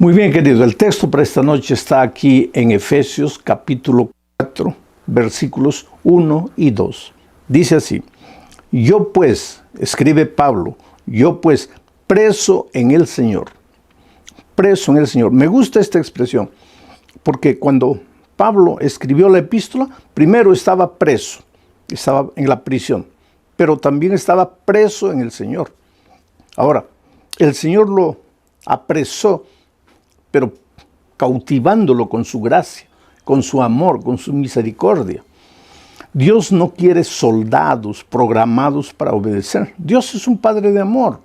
Muy bien, querido, el texto para esta noche está aquí en Efesios capítulo 4, versículos 1 y 2. Dice así: yo pues, escribe Pablo, yo pues, preso en el Señor. Preso en el Señor. Me gusta esta expresión, porque cuando Pablo escribió la epístola, primero estaba preso, estaba en la prisión, pero también estaba preso en el Señor. Ahora, el Señor lo apresó, pero cautivándolo con su gracia, con su amor, con su misericordia. Dios no quiere soldados programados para obedecer. Dios es un Padre de amor.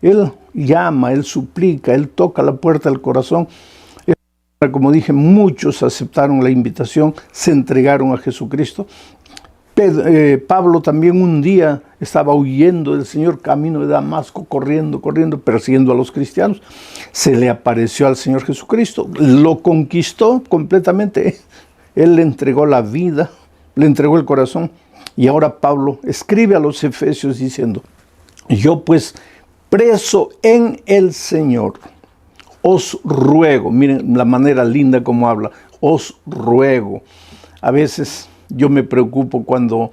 Él llama, Él suplica, Él toca la puerta del corazón. Como dije, muchos aceptaron la invitación, se entregaron a Jesucristo. Pablo también un día estaba huyendo del Señor, camino de Damasco, corriendo, persiguiendo a los cristianos. Se le apareció al Señor Jesucristo, lo conquistó completamente. Él le entregó la vida, le entregó el corazón. Y ahora Pablo escribe a los Efesios diciendo: yo pues, preso en el Señor, os ruego. Miren la manera linda como habla, os ruego. A veces yo me preocupo cuando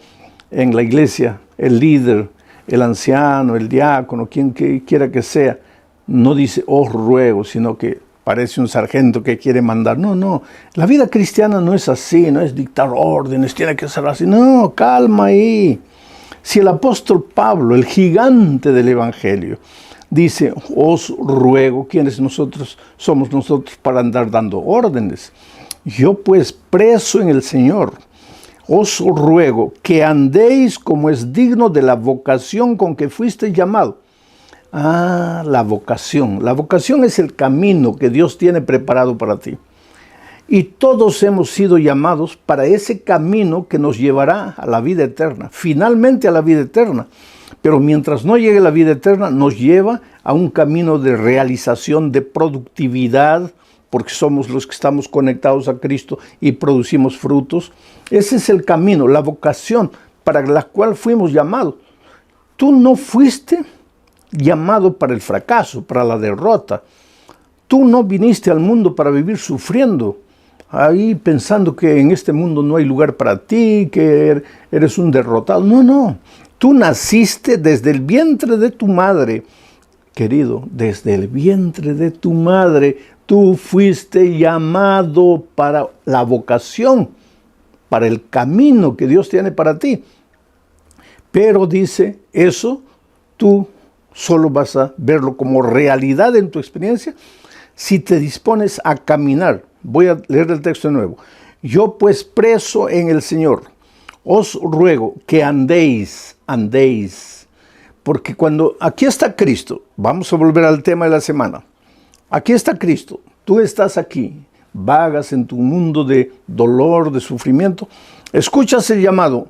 en la iglesia el líder, el anciano, el diácono, quien quiera que sea, no dice os ruego, sino que parece un sargento que quiere mandar. No, la vida cristiana no es así, no es dictar órdenes, tiene que ser así. No, calma ahí. Si el apóstol Pablo, el gigante del evangelio, dice os ruego, ¿quiénes somos nosotros para andar dando órdenes? Yo pues, preso en el Señor, os ruego que andéis como es digno de la vocación con que fuiste llamado. La vocación. La vocación es el camino que Dios tiene preparado para ti. Y todos hemos sido llamados para ese camino que nos llevará a la vida eterna, finalmente a la vida eterna. Pero mientras no llegue la vida eterna, nos lleva a un camino de realización, de productividad, porque somos los que estamos conectados a Cristo y producimos frutos. Ese es el camino, la vocación para la cual fuimos llamados. Tú no fuiste llamado para el fracaso, para la derrota. Tú no viniste al mundo para vivir sufriendo, ahí pensando que en este mundo no hay lugar para ti, que eres un derrotado. No. Tú naciste desde el vientre de tu madre. Querido, desde el vientre de tu madre, tú fuiste llamado para la vocación, para el camino que Dios tiene para ti. Pero dice, eso tú solo vas a verlo como realidad en tu experiencia si te dispones a caminar. Voy a leer el texto de nuevo. Yo pues, preso en el Señor, os ruego que andéis. Porque cuando aquí está Cristo, vamos a volver al tema de la semana. Aquí está Cristo, tú estás aquí, vagas en tu mundo de dolor, de sufrimiento. Escuchas el llamado: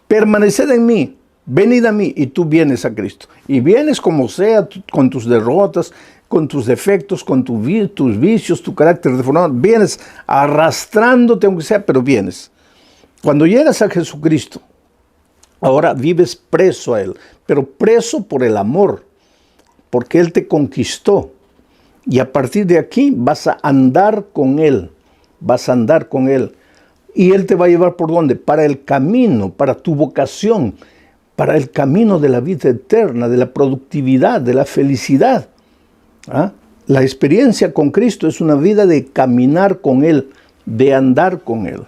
permaneced en mí, venid a mí, y tú vienes a Cristo. Y vienes como sea, con tus derrotas, con tus defectos, con tus vicios, tu carácter deformado. Vienes arrastrándote, aunque sea, pero vienes. Cuando llegas a Jesucristo, ahora vives preso a Él, pero preso por el amor, porque Él te conquistó. Y a partir de aquí vas a andar con Él, Y Él te va a llevar ¿por dónde? Para el camino, para tu vocación, para el camino de la vida eterna, de la productividad, de la felicidad. La experiencia con Cristo es una vida de caminar con Él, de andar con Él.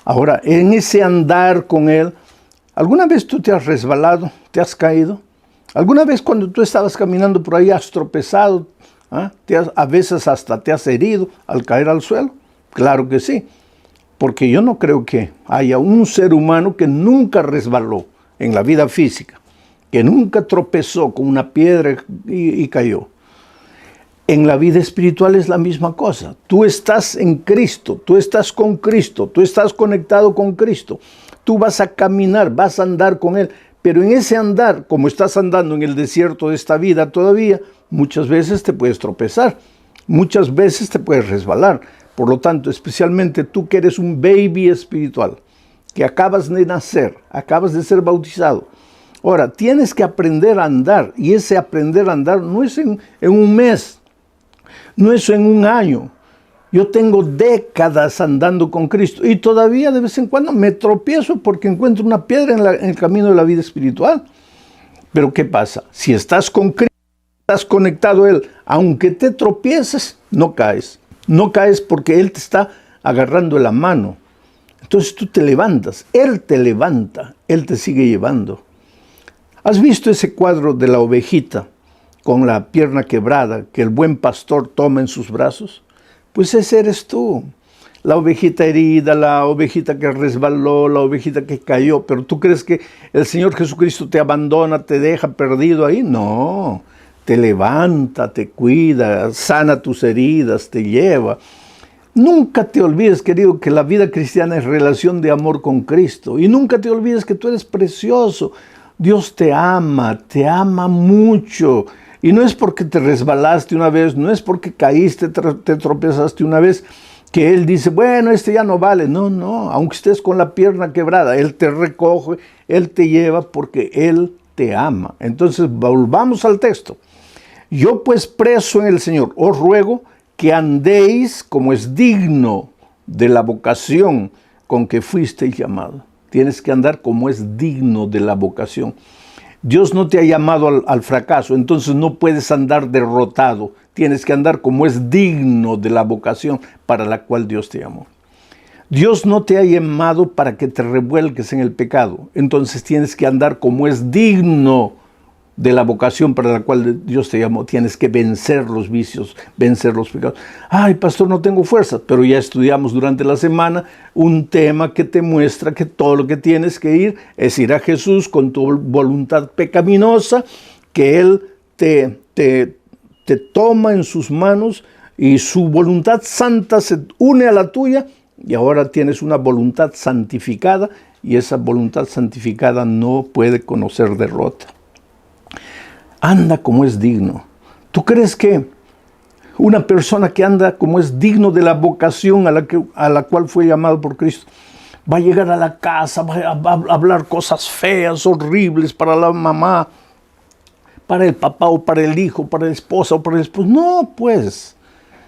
Ahora, en ese andar con Él, ¿alguna vez tú te has resbalado, te has caído? ¿Alguna vez cuando tú estabas caminando por ahí has tropezado? A veces hasta te has herido al caer al suelo. Claro que sí, porque yo no creo que haya un ser humano que nunca resbaló en la vida física, que nunca tropezó con una piedra y cayó. En la vida espiritual es la misma cosa. Tú estás en Cristo, tú estás con Cristo, tú estás conectado con Cristo. Tú vas a caminar, vas a andar con Él. Pero en ese andar, como estás andando en el desierto de esta vida todavía, muchas veces te puedes tropezar, muchas veces te puedes resbalar. Por lo tanto, especialmente tú que eres un baby espiritual, que acabas de nacer, acabas de ser bautizado. Ahora, tienes que aprender a andar, y ese aprender a andar no es en un mes, no es en un año. Yo tengo décadas andando con Cristo y todavía de vez en cuando me tropiezo porque encuentro una piedra en el camino de la vida espiritual. Pero ¿qué pasa? Si estás con Cristo, estás conectado a Él, aunque te tropieces, no caes. No caes porque Él te está agarrando la mano. Entonces tú te levantas, Él te levanta, Él te sigue llevando. ¿Has visto ese cuadro de la ovejita con la pierna quebrada que el buen pastor toma en sus brazos? Pues ese eres tú. La ovejita herida, la ovejita que resbaló, la ovejita que cayó. Pero ¿tú crees que el Señor Jesucristo te abandona, te deja perdido ahí? No, te levanta, te cuida, sana tus heridas, te lleva. Nunca te olvides, querido, que la vida cristiana es relación de amor con Cristo. Y nunca te olvides que tú eres precioso. Dios te ama mucho. Y no es porque te resbalaste una vez, no es porque caíste, te tropezaste una vez, que Él dice, bueno, este ya no vale. No, no, aunque estés con la pierna quebrada, Él te recoge, Él te lleva porque Él te ama. Entonces, volvamos al texto. Yo pues preso en el Señor, os ruego que andéis como es digno de la vocación con que fuisteis llamado. Tienes que andar como es digno de la vocación. Dios no te ha llamado al fracaso, entonces no puedes andar derrotado. Tienes que andar como es digno de la vocación para la cual Dios te llamó. Dios no te ha llamado para que te revuelques en el pecado. Entonces tienes que andar como es digno de la vocación para la cual Dios te llamó. Tienes que vencer los vicios, vencer los pecados. Ay, pastor, no tengo fuerza. Pero ya estudiamos durante la semana un tema que te muestra que todo lo que tienes que ir es ir a Jesús con tu voluntad pecaminosa, que Él te toma en sus manos y su voluntad santa se une a la tuya y ahora tienes una voluntad santificada y esa voluntad santificada no puede conocer derrota. Anda como es digno. ¿Tú crees que una persona que anda como es digno de la vocación a la cual fue llamado por Cristo va a llegar a la casa, va a hablar cosas feas, horribles para la mamá, para el papá o para el hijo, para la esposa o para el esposo? No, pues.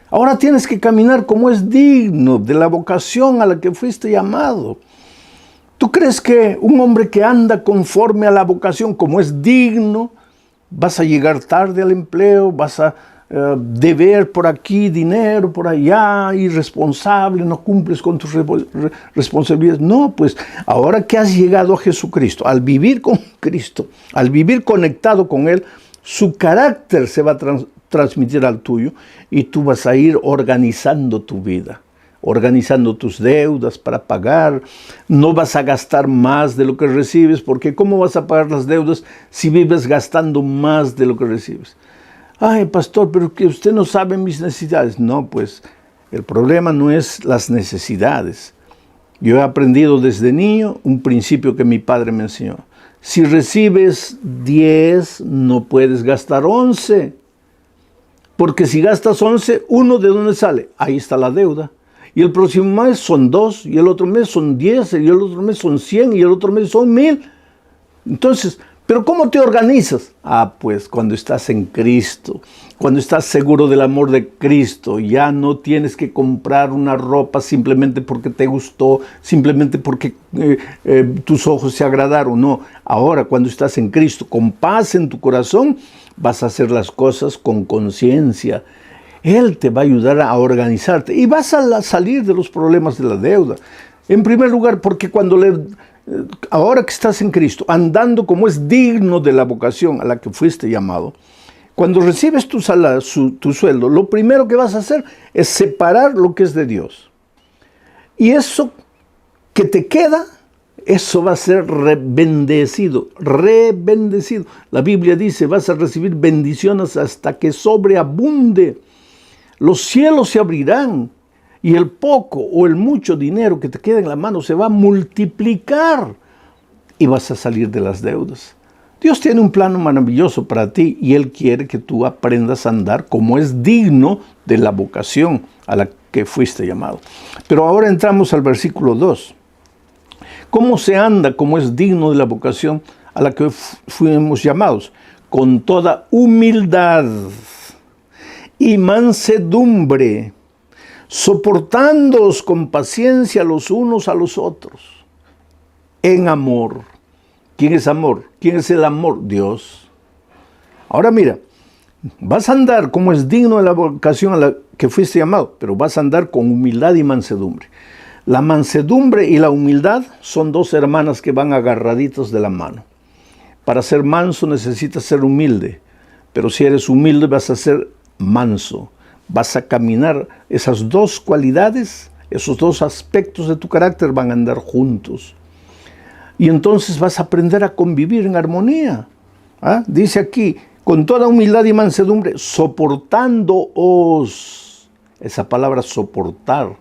Ahora tienes que caminar como es digno de la vocación a la que fuiste llamado. ¿Tú crees que un hombre que anda conforme a la vocación como es digno, vas a llegar tarde al empleo, vas a deber por aquí dinero, por allá, irresponsable, no cumples con tus responsabilidades? No, pues ahora que has llegado a Jesucristo, al vivir con Cristo, al vivir conectado con Él, su carácter se va a transmitir al tuyo y tú vas a ir organizando tu vida, organizando tus deudas para pagar. No vas a gastar más de lo que recibes, porque ¿cómo vas a pagar las deudas si vives gastando más de lo que recibes? Ay, pastor, pero que usted no sabe mis necesidades. No, pues el problema no es las necesidades. Yo he aprendido desde niño un principio que mi padre me enseñó. Si recibes 10, no puedes gastar 11. Porque si gastas 11, ¿1 de dónde sale? Ahí está la deuda. Y el próximo mes son 2, y el otro mes son 10, y el otro mes son 100, y el otro mes son 1000. Entonces, ¿pero cómo te organizas? Ah, pues cuando estás en Cristo, cuando estás seguro del amor de Cristo, ya no tienes que comprar una ropa simplemente porque te gustó, simplemente porque tus ojos se agradaron. No, ahora cuando estás en Cristo, con paz en tu corazón, vas a hacer las cosas con conciencia. Él te va a ayudar a organizarte y vas a salir de los problemas de la deuda. En primer lugar, porque ahora que estás en Cristo, andando como es digno de la vocación a la que fuiste llamado, cuando recibes tu sueldo, lo primero que vas a hacer es separar lo que es de Dios. Y eso que te queda, eso va a ser rebendecido. La Biblia dice, vas a recibir bendiciones hasta que sobreabunde. Los cielos se abrirán y el poco o el mucho dinero que te queda en la mano se va a multiplicar y vas a salir de las deudas. Dios tiene un plano maravilloso para ti y Él quiere que tú aprendas a andar como es digno de la vocación a la que fuiste llamado. Pero ahora entramos al versículo 2. ¿Cómo se anda como es digno de la vocación a la que fuimos llamados? Con toda humildad y mansedumbre, soportándoos con paciencia los unos a los otros, en amor. ¿Quién es amor? ¿Quién es el amor? Dios. Ahora mira, vas a andar como es digno de la vocación a la que fuiste llamado, pero vas a andar con humildad y mansedumbre. La mansedumbre y la humildad son dos hermanas que van agarraditas de la mano. Para ser manso necesitas ser humilde, pero si eres humilde vas a ser manso. Vas a caminar, esas dos cualidades, esos dos aspectos de tu carácter van a andar juntos. Y entonces vas a aprender a convivir en armonía. Dice aquí, con toda humildad y mansedumbre, soportándoos. Esa palabra soportar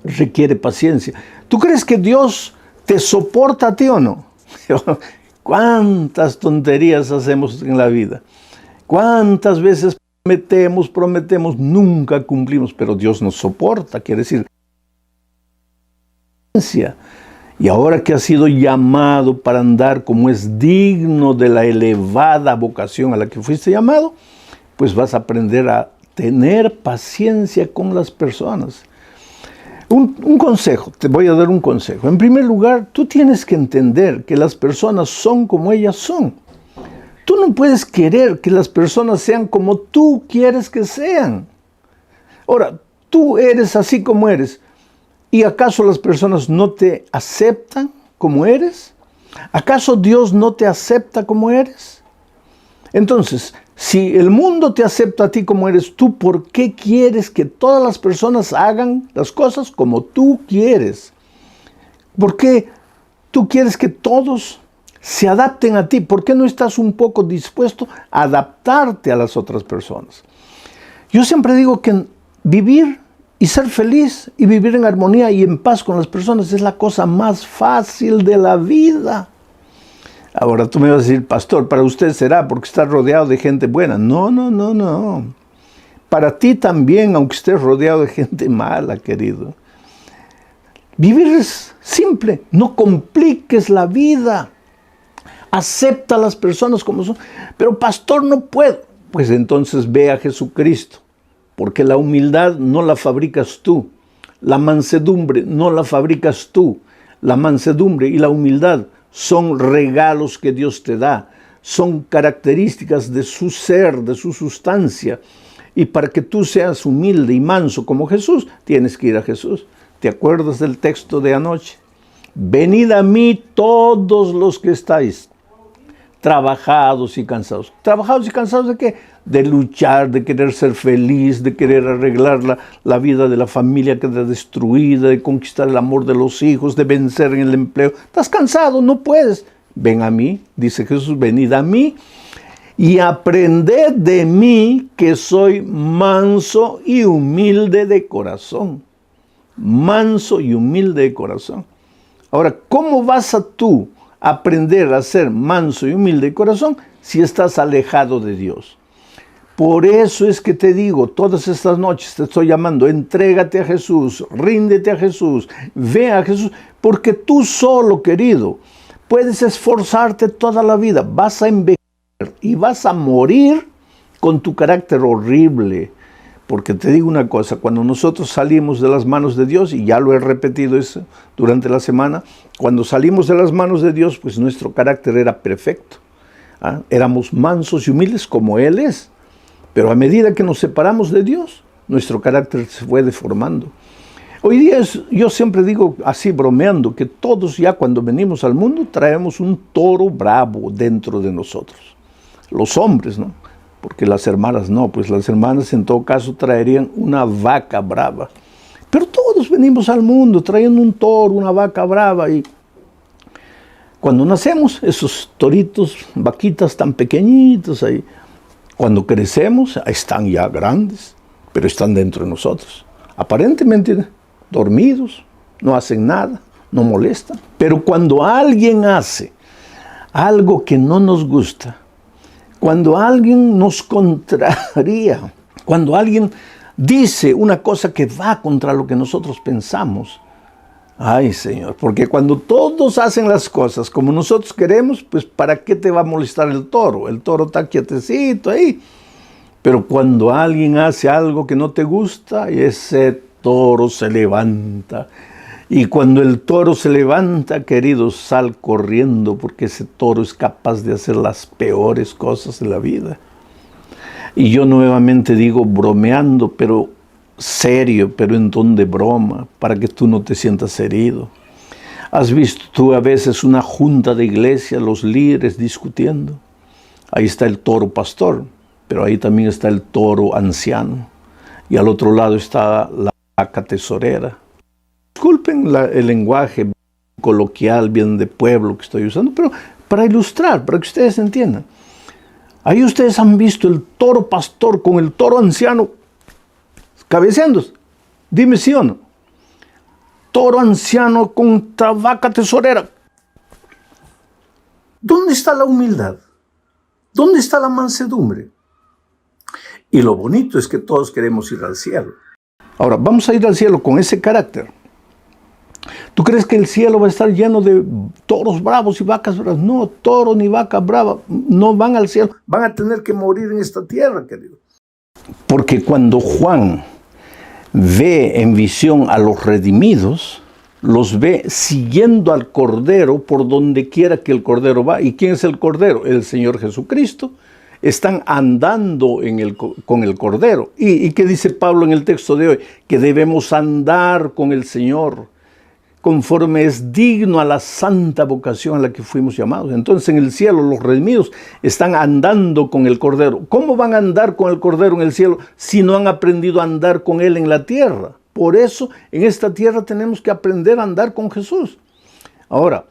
requiere paciencia. ¿Tú crees que Dios te soporta a ti o no? ¿Cuántas tonterías hacemos en la vida? ¿Cuántas veces prometemos, nunca cumplimos? Pero Dios nos soporta, quiere decir. Y ahora que has sido llamado para andar como es digno de la elevada vocación a la que fuiste llamado, pues vas a aprender a tener paciencia con las personas. Un consejo, te voy a dar un consejo. En primer lugar, tú tienes que entender que las personas son como ellas son. Tú no puedes querer que las personas sean como tú quieres que sean. Ahora, tú eres así como eres. ¿Y acaso las personas no te aceptan como eres? ¿Acaso Dios no te acepta como eres? Entonces, si el mundo te acepta a ti como eres, ¿tú por qué quieres que todas las personas hagan las cosas como tú quieres? ¿Por qué tú quieres que todos se adapten a ti? ¿Por qué no estás un poco dispuesto a adaptarte a las otras personas? Yo siempre digo que vivir y ser feliz y vivir en armonía y en paz con las personas es la cosa más fácil de la vida. Ahora tú me vas a decir, pastor, para usted será porque está rodeado de gente buena. No. Para ti también, aunque estés rodeado de gente mala, querido. Vivir es simple, no compliques la vida. Acepta a las personas como son. Pero pastor, no puedo. Pues entonces ve a Jesucristo. Porque la humildad no la fabricas tú. La mansedumbre no la fabricas tú. La mansedumbre y la humildad son regalos que Dios te da. Son características de su ser, de su sustancia. Y para que tú seas humilde y manso como Jesús, tienes que ir a Jesús. ¿Te acuerdas del texto de anoche? Venid a mí todos los que estáis trabajados y cansados. ¿Trabajados y cansados de qué? De luchar, de querer ser feliz, de querer arreglar la vida de la familia que queda destruida, de conquistar el amor de los hijos, de vencer en el empleo. ¿Estás cansado? No puedes. Ven a mí, dice Jesús, venid a mí y aprended de mí que soy manso y humilde de corazón. Manso y humilde de corazón. Ahora, ¿cómo vas a tú aprender a ser manso y humilde de corazón si estás alejado de Dios? Por eso es que te digo, todas estas noches te estoy llamando, entrégate a Jesús, ríndete a Jesús, ve a Jesús, porque tú solo, querido, puedes esforzarte toda la vida, vas a envejecer y vas a morir con tu carácter horrible. Porque te digo una cosa, cuando nosotros salimos de las manos de Dios, y ya lo he repetido eso durante la semana, cuando salimos de las manos de Dios, pues nuestro carácter era perfecto. Éramos mansos y humildes como Él es. Pero a medida que nos separamos de Dios, nuestro carácter se fue deformando. Hoy día yo siempre digo así bromeando, que todos ya cuando venimos al mundo traemos un toro bravo dentro de nosotros. Los hombres, ¿no? Porque las hermanas no, pues las hermanas en todo caso traerían una vaca brava. Pero todos venimos al mundo trayendo un toro, una vaca brava. Y cuando nacemos, esos toritos, vaquitas tan pequeñitos ahí, cuando crecemos, están ya grandes, pero están dentro de nosotros. Aparentemente dormidos, no hacen nada, no molestan. Pero cuando alguien hace algo que no nos gusta, cuando alguien nos contraría, cuando alguien dice una cosa que va contra lo que nosotros pensamos, ay, Señor, porque cuando todos hacen las cosas como nosotros queremos, pues ¿para qué te va a molestar el toro? El toro está quietecito ahí. Pero cuando alguien hace algo que no te gusta, ese toro se levanta. Y cuando el toro se levanta, querido, sal corriendo, porque ese toro es capaz de hacer las peores cosas de la vida. Y yo nuevamente digo, bromeando, pero serio, pero en ton de broma, para que tú no te sientas herido. ¿Has visto tú a veces una junta de iglesia, los líderes discutiendo? Ahí está el toro pastor, pero ahí también está el toro anciano. Y al otro lado está la vaca tesorera. Disculpen el lenguaje coloquial, bien de pueblo que estoy usando, pero para ilustrar, para que ustedes entiendan. Ahí ustedes han visto el toro pastor con el toro anciano cabeceando. Dime sí o no. Toro anciano contra vaca tesorera. ¿Dónde está la humildad? ¿Dónde está la mansedumbre? Y lo bonito es que todos queremos ir al cielo. Ahora, vamos a ir al cielo con ese carácter. ¿Tú crees que el cielo va a estar lleno de toros bravos y vacas bravas? No, toro ni vaca brava no van al cielo. Van a tener que morir en esta tierra, querido. Porque cuando Juan ve en visión a los redimidos, los ve siguiendo al Cordero por donde quiera que el Cordero va. ¿Y quién es el Cordero? El Señor Jesucristo. Están andando con el Cordero. ¿Y qué dice Pablo en el texto de hoy? Que debemos andar con el Señor, conforme es digno a la santa vocación a la que fuimos llamados. Entonces en el cielo los redimidos están andando con el Cordero. ¿Cómo van a andar con el Cordero en el cielo si no han aprendido a andar con Él en la tierra? Por eso en esta tierra tenemos que aprender a andar con Jesús. Ahora,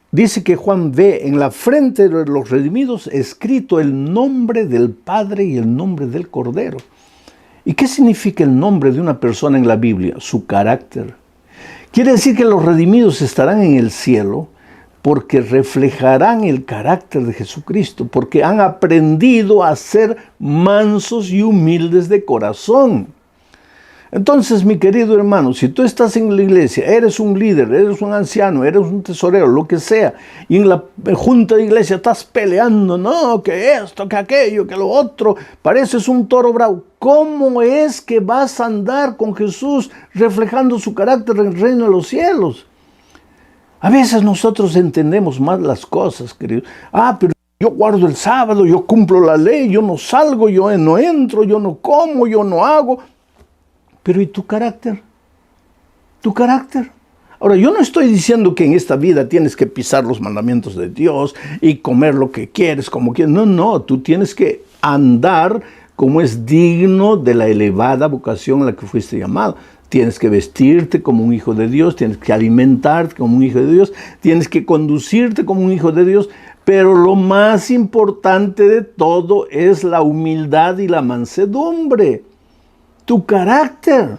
dice que Juan ve en la frente de los redimidos escrito el nombre del Padre y el nombre del Cordero. ¿Y qué significa el nombre de una persona en la Biblia? Su carácter. Quiere decir que los redimidos estarán en el cielo porque reflejarán el carácter de Jesucristo, porque han aprendido a ser mansos y humildes de corazón. Entonces, mi querido hermano, si tú estás en la iglesia, eres un líder, eres un anciano, eres un tesorero, lo que sea, y en la junta de iglesia estás peleando, no, que esto, que aquello, que lo otro, pareces un toro bravo. ¿Cómo es que vas a andar con Jesús reflejando su carácter en el reino de los cielos? A veces nosotros entendemos mal las cosas, querido. Pero yo guardo el sábado, yo cumplo la ley, yo no salgo, yo no entro, yo no como, yo no hago. Pero ¿y tu carácter? ¿Tu carácter? Ahora, yo no estoy diciendo que en esta vida tienes que pisar los mandamientos de Dios y comer lo que quieres, como quieres. No, tú tienes que andar como es digno de la elevada vocación a la que fuiste llamado. Tienes que vestirte como un hijo de Dios, tienes que alimentarte como un hijo de Dios, tienes que conducirte como un hijo de Dios, pero lo más importante de todo es la humildad y la mansedumbre. Tu carácter.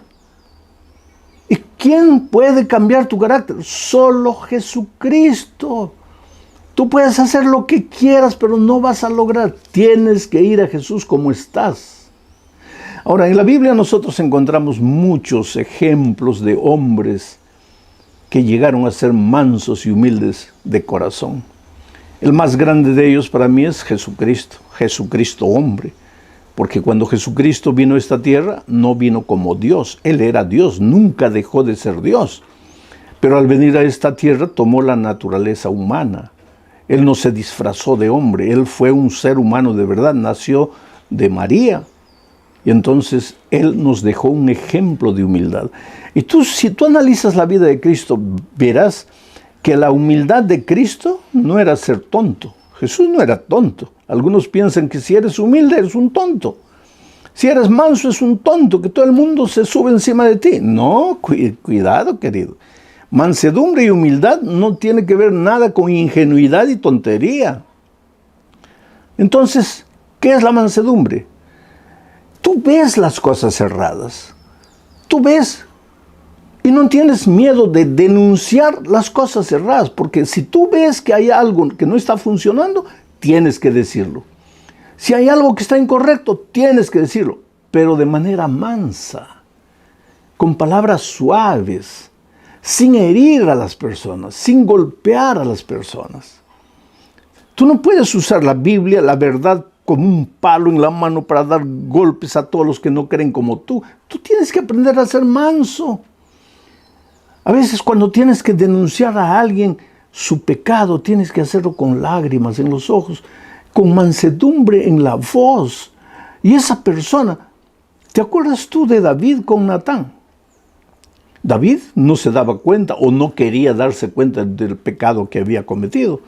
¿Y quién puede cambiar tu carácter? Solo Jesucristo. Tú puedes hacer lo que quieras, pero no vas a lograr. Tienes que ir a Jesús como estás. Ahora, en la Biblia nosotros encontramos muchos ejemplos de hombres que llegaron a ser mansos y humildes de corazón. El más grande de ellos para mí es Jesucristo, Jesucristo hombre. Porque cuando Jesucristo vino a esta tierra, no vino como Dios. Él era Dios, nunca dejó de ser Dios. Pero al venir a esta tierra tomó la naturaleza humana. Él no se disfrazó de hombre, Él fue un ser humano de verdad, nació de María. Y entonces Él nos dejó un ejemplo de humildad. Y si tú analizas la vida de Cristo, verás que la humildad de Cristo no era ser tonto. Jesús no era tonto. Algunos piensan que si eres humilde, eres un tonto. Si eres manso, es un tonto, que todo el mundo se sube encima de ti. No, cuidado, querido. Mansedumbre y humildad no tiene que ver nada con ingenuidad y tontería. Entonces, ¿qué es la mansedumbre? Tú ves las cosas erradas. Tú ves y no tienes miedo de denunciar las cosas erradas, porque si tú ves que hay algo que no está funcionando, tienes que decirlo. Si hay algo que está incorrecto, tienes que decirlo, pero de manera mansa, con palabras suaves, sin herir a las personas, sin golpear a las personas. Tú no puedes usar la Biblia, la verdad, con un palo en la mano para dar golpes a todos los que no creen como tú. Tú tienes que aprender a ser manso. A veces cuando tienes que denunciar a alguien su pecado, tienes que hacerlo con lágrimas en los ojos, con mansedumbre en la voz. Y esa persona, ¿te acuerdas tú de David con Natán? David no se daba cuenta o no quería darse cuenta del pecado que había cometido.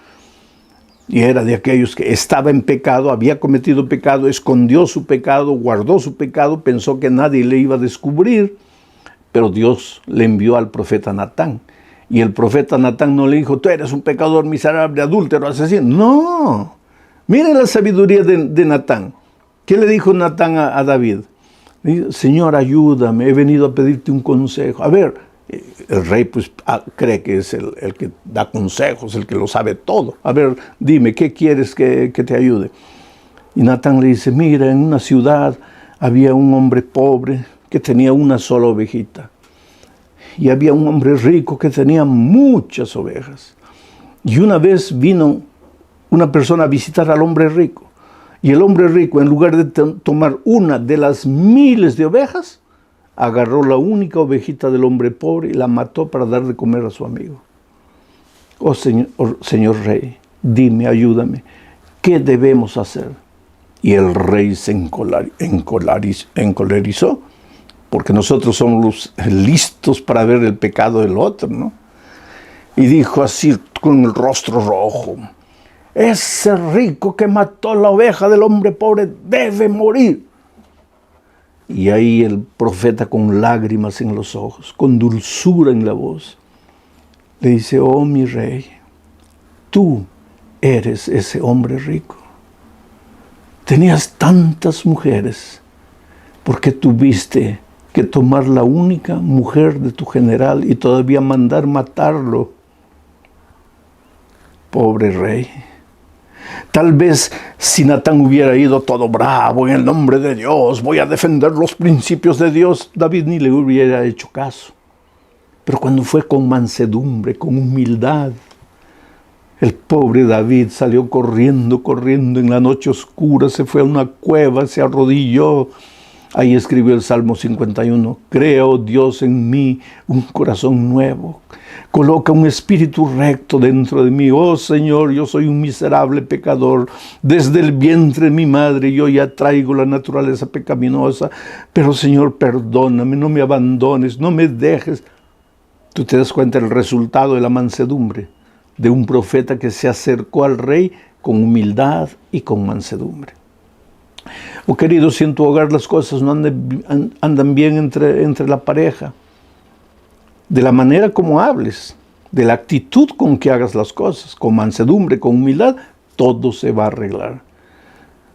Y era de aquellos que estaba en pecado, había cometido pecado, escondió su pecado, guardó su pecado, pensó que nadie le iba a descubrir. Pero Dios le envió al profeta Natán. Y el profeta Natán no le dijo, tú eres un pecador miserable, adúltero, asesino. No. Miren la sabiduría de Natán. ¿Qué le dijo Natán a David? Le dijo, Señor, ayúdame, he venido a pedirte un consejo. A ver, el rey pues cree que es el que da consejos, el que lo sabe todo. A ver, dime, ¿qué quieres que te ayude? Y Natán le dice, mira, en una ciudad había un hombre pobre que tenía una sola ovejita. Y había un hombre rico que tenía muchas ovejas. Y una vez vino una persona a visitar al hombre rico. Y el hombre rico, en lugar de tomar una de las miles de ovejas, agarró la única ovejita del hombre pobre y la mató para dar de comer a su amigo. Oh señor rey, dime, ayúdame, ¿qué debemos hacer? Y el rey se encolerizó, porque nosotros somos listos para ver el pecado del otro, ¿no? Y dijo así, con el rostro rojo, ese rico que mató la oveja del hombre pobre debe morir. Y ahí el profeta, con lágrimas en los ojos, con dulzura en la voz, le dice, oh mi rey, tú eres ese hombre rico. Tenías tantas mujeres, porque tuviste que tomar la única mujer de tu general y todavía mandar matarlo. Pobre rey. Tal vez si Natán hubiera ido todo bravo, en el nombre de Dios, voy a defender los principios de Dios, David ni le hubiera hecho caso. Pero cuando fue con mansedumbre, con humildad, el pobre David salió corriendo en la noche oscura, se fue a una cueva, se arrodilló. Ahí escribió el Salmo 51, creo Dios en mí un corazón nuevo, coloca un espíritu recto dentro de mí. Oh Señor, yo soy un miserable pecador, desde el vientre de mi madre yo ya traigo la naturaleza pecaminosa, pero Señor, perdóname, no me abandones, no me dejes. Tú te das cuenta del resultado de la mansedumbre, de un profeta que se acercó al rey con humildad y con mansedumbre. Oh querido, si en tu hogar las cosas no andan bien entre la pareja, de la manera como hables, de la actitud con que hagas las cosas, con mansedumbre, con humildad, todo se va a arreglar.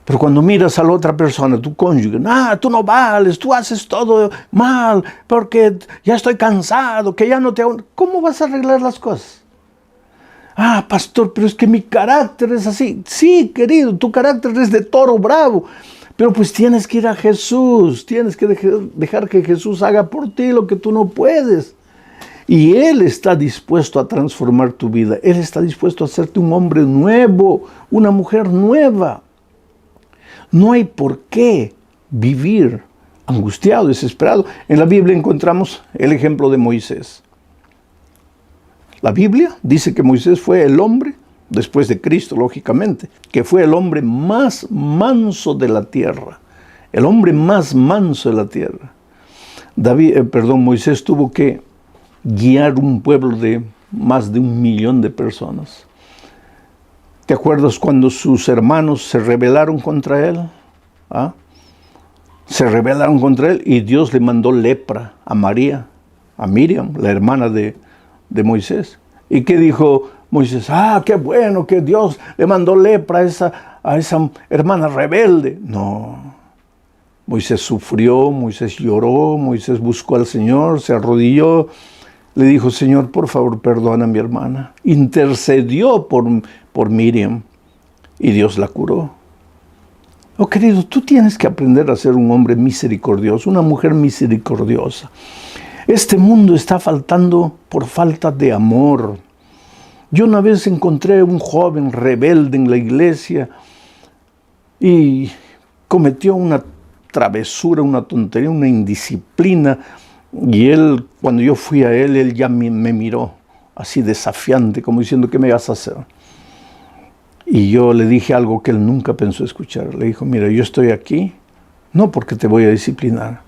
Pero cuando miras a la otra persona, tu cónyuge, tú no vales, tú haces todo mal, porque ya estoy cansado, que ya no te hago. ¿Cómo vas a arreglar las cosas? Pastor, pero es que mi carácter es así. Sí, querido, tu carácter es de toro bravo. Pero pues tienes que ir a Jesús. Tienes que dejar que Jesús haga por ti lo que tú no puedes. Y Él está dispuesto a transformar tu vida. Él está dispuesto a hacerte un hombre nuevo, una mujer nueva. No hay por qué vivir angustiado, desesperado. En la Biblia encontramos el ejemplo de Moisés. La Biblia dice que Moisés fue el hombre, después de Cristo, lógicamente, que fue el hombre más manso de la tierra. El hombre más manso de la tierra. Moisés tuvo que guiar un pueblo de más de 1 millón de personas. ¿Te acuerdas cuando sus hermanos se rebelaron contra él? Se rebelaron contra él y Dios le mandó lepra a Miriam, la hermana de Moisés. ¿Y qué dijo Moisés? Qué bueno que Dios le mandó lepra a esa hermana rebelde. No. Moisés sufrió, Moisés lloró, Moisés buscó al Señor, se arrodilló, le dijo, Señor, por favor, perdona a mi hermana. Intercedió por Miriam y Dios la curó. Oh, querido, tú tienes que aprender a ser un hombre misericordioso, una mujer misericordiosa. Este mundo está faltando por falta de amor. Yo una vez encontré un joven rebelde en la iglesia y cometió una travesura, una tontería, una indisciplina. Y él, cuando yo fui a él, él ya me miró así desafiante, como diciendo, ¿qué me vas a hacer? Y yo le dije algo que él nunca pensó escuchar. Le dijo, mira, yo estoy aquí, no porque te voy a disciplinar.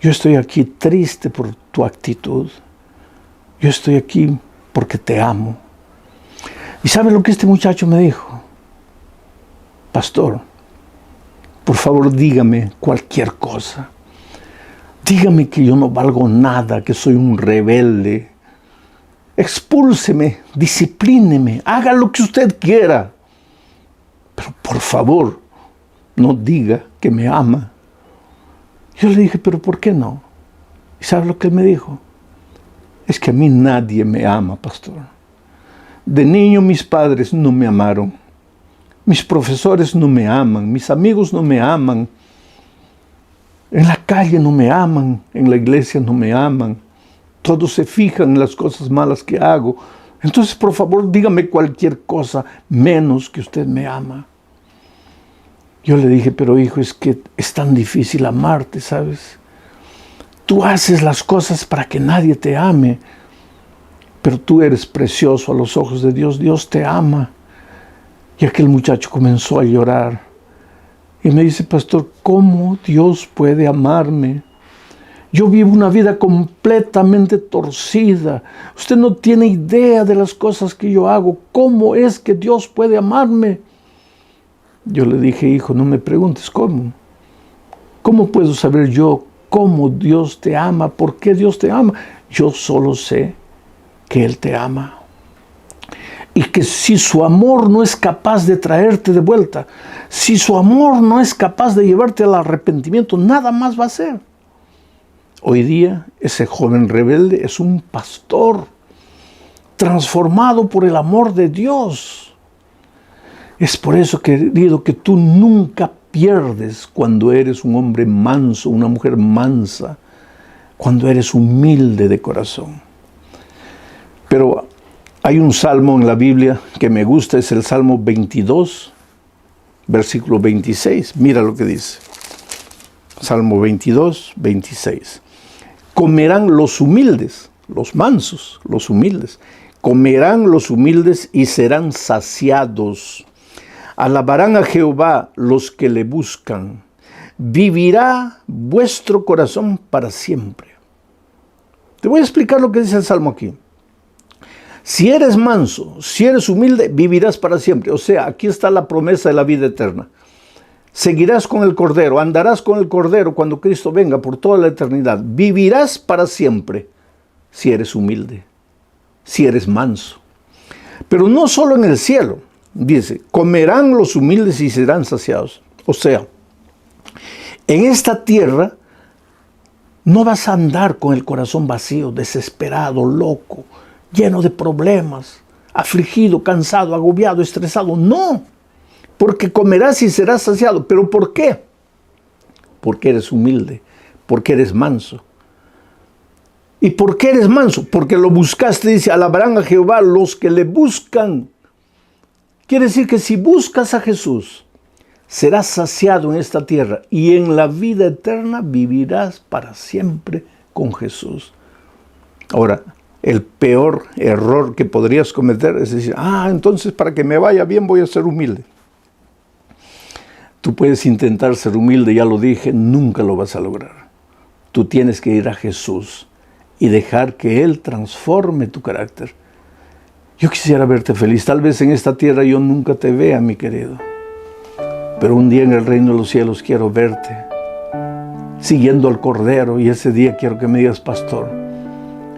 Yo estoy aquí triste por tu actitud. Yo estoy aquí porque te amo. ¿Y sabe lo que este muchacho me dijo? Pastor, por favor dígame cualquier cosa. Dígame que yo no valgo nada, que soy un rebelde. Expúlseme, disciplíneme, haga lo que usted quiera. Pero por favor, no diga que me ama. Yo le dije, pero ¿por qué no? ¿Y sabe lo que él me dijo? Es que a mí nadie me ama, pastor. De niño mis padres no me amaron. Mis profesores no me aman. Mis amigos no me aman. En la calle no me aman. En la iglesia no me aman. Todos se fijan en las cosas malas que hago. Entonces, por favor, dígame cualquier cosa, menos que usted me ama. Yo le dije, pero hijo, es que es tan difícil amarte, ¿sabes? Tú haces las cosas para que nadie te ame, pero tú eres precioso a los ojos de Dios. Dios te ama. Y aquel muchacho comenzó a llorar. Y me dice, pastor, ¿cómo Dios puede amarme? Yo vivo una vida completamente torcida. Usted no tiene idea de las cosas que yo hago. ¿Cómo es que Dios puede amarme? Yo le dije, hijo, no me preguntes cómo. ¿Cómo puedo saber yo cómo Dios te ama? ¿Por qué Dios te ama? Yo solo sé que Él te ama. Y que si su amor no es capaz de traerte de vuelta, si su amor no es capaz de llevarte al arrepentimiento, nada más va a ser. Hoy día ese joven rebelde es un pastor transformado por el amor de Dios. Es por eso, querido, que tú nunca pierdes cuando eres un hombre manso, una mujer mansa, cuando eres humilde de corazón. Pero hay un salmo en la Biblia que me gusta, es el Salmo 22, versículo 26. Mira lo que dice. Salmo 22, 26. Comerán los humildes, los mansos, los humildes. Comerán los humildes y serán saciados. Alabarán a Jehová los que le buscan. Vivirá vuestro corazón para siempre. Te voy a explicar lo que dice el Salmo aquí. Si eres manso, si eres humilde, vivirás para siempre. O sea, aquí está la promesa de la vida eterna. Seguirás con el Cordero, andarás con el Cordero cuando Cristo venga por toda la eternidad. Vivirás para siempre si eres humilde, si eres manso. Pero no solo en el cielo, dice, comerán los humildes y serán saciados. O sea, en esta tierra no vas a andar con el corazón vacío, desesperado, loco, lleno de problemas, afligido, cansado, agobiado, estresado. No. Porque comerás y serás saciado. ¿Pero por qué? Porque eres humilde, porque eres manso. ¿Y por qué eres manso? Porque lo buscaste, dice, alabarán a Jehová los que le buscan. Quiere decir que si buscas a Jesús, serás saciado en esta tierra y en la vida eterna vivirás para siempre con Jesús. Ahora, el peor error que podrías cometer es decir, entonces para que me vaya bien voy a ser humilde. Tú puedes intentar ser humilde, ya lo dije, nunca lo vas a lograr. Tú tienes que ir a Jesús y dejar que Él transforme tu carácter. Yo quisiera verte feliz. Tal vez en esta tierra yo nunca te vea, mi querido. Pero un día en el reino de los cielos quiero verte, siguiendo al Cordero, y ese día quiero que me digas, pastor,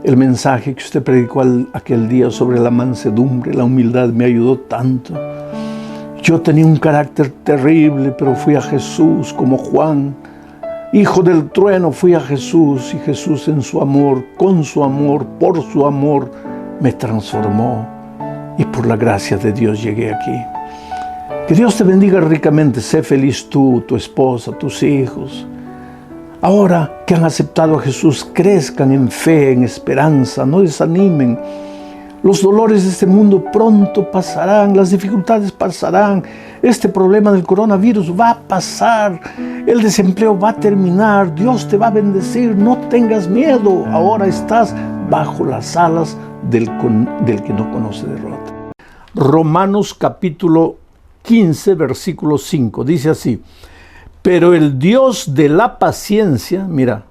el mensaje que usted predicó aquel día sobre la mansedumbre, la humildad, me ayudó tanto. Yo tenía un carácter terrible, pero fui a Jesús como Juan, hijo del trueno, fui a Jesús, y Jesús en su amor, con su amor, por su amor, me transformó, y por la gracia de Dios llegué aquí. Que Dios te bendiga ricamente. Sé feliz tú, tu esposa, tus hijos. Ahora que han aceptado a Jesús, crezcan en fe, en esperanza, no desanimen. Los dolores de este mundo pronto pasarán, las dificultades pasarán, este problema del coronavirus va a pasar, el desempleo va a terminar, Dios te va a bendecir, no tengas miedo, ahora estás bajo las alas del que no conoce derrota. Romanos capítulo 15, versículo 5, dice así: pero el Dios de la paciencia, mira,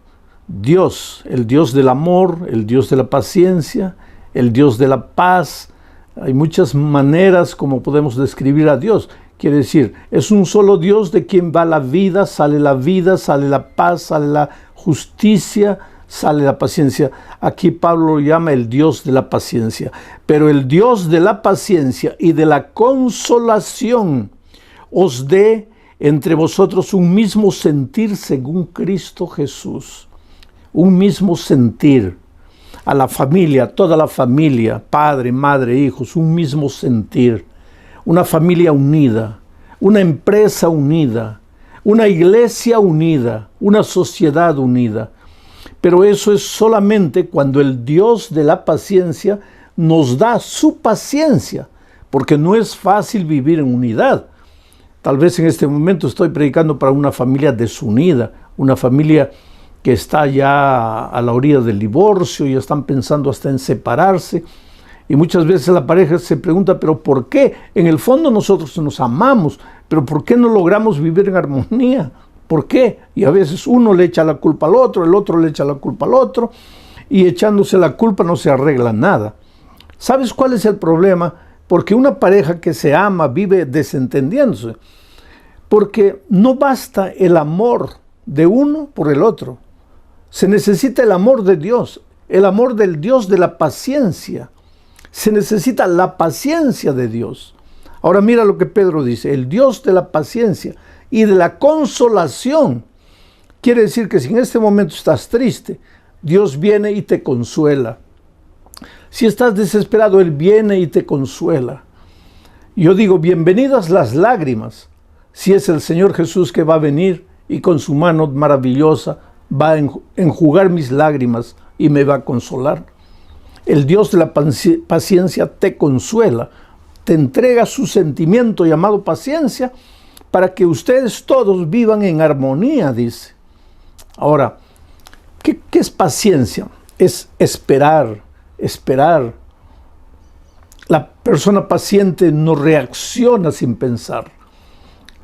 Dios, el Dios del amor, el Dios de la paciencia, el Dios de la paz. Hay muchas maneras como podemos describir a Dios. Quiere decir, es un solo Dios de quien va la vida, sale la paz, sale la justicia, sale la paciencia. Aquí Pablo lo llama el Dios de la paciencia. Pero el Dios de la paciencia y de la consolación os dé entre vosotros un mismo sentir según Cristo Jesús. Un mismo sentir. A la familia, toda la familia, padre, madre, hijos, un mismo sentir. Una familia unida, una empresa unida, una iglesia unida, una sociedad unida. Pero eso es solamente cuando el Dios de la paciencia nos da su paciencia, porque no es fácil vivir en unidad. Tal vez en este momento estoy predicando para una familia desunida, una familia que está ya a la orilla del divorcio, y están pensando hasta en separarse. Y muchas veces la pareja se pregunta, ¿pero por qué? En el fondo nosotros nos amamos, pero ¿por qué no logramos vivir en armonía? ¿Por qué? Y a veces uno le echa la culpa al otro, el otro le echa la culpa al otro, y echándose la culpa no se arregla nada. ¿Sabes cuál es el problema? Porque una pareja que se ama vive desentendiéndose, porque no basta el amor de uno por el otro. Se necesita el amor de Dios, el amor del Dios de la paciencia. Se necesita la paciencia de Dios. Ahora mira lo que Pedro dice: el Dios de la paciencia y de la consolación. Quiere decir que si en este momento estás triste, Dios viene y te consuela. Si estás desesperado, Él viene y te consuela. Yo digo, bienvenidas las lágrimas, si es el Señor Jesús que va a venir y con su mano maravillosa va a enjugar mis lágrimas y me va a consolar. El Dios de la paciencia te consuela, te entrega su sentimiento llamado paciencia para que ustedes todos vivan en armonía, dice. Ahora, ¿qué es paciencia? Es esperar. La persona paciente no reacciona sin pensar,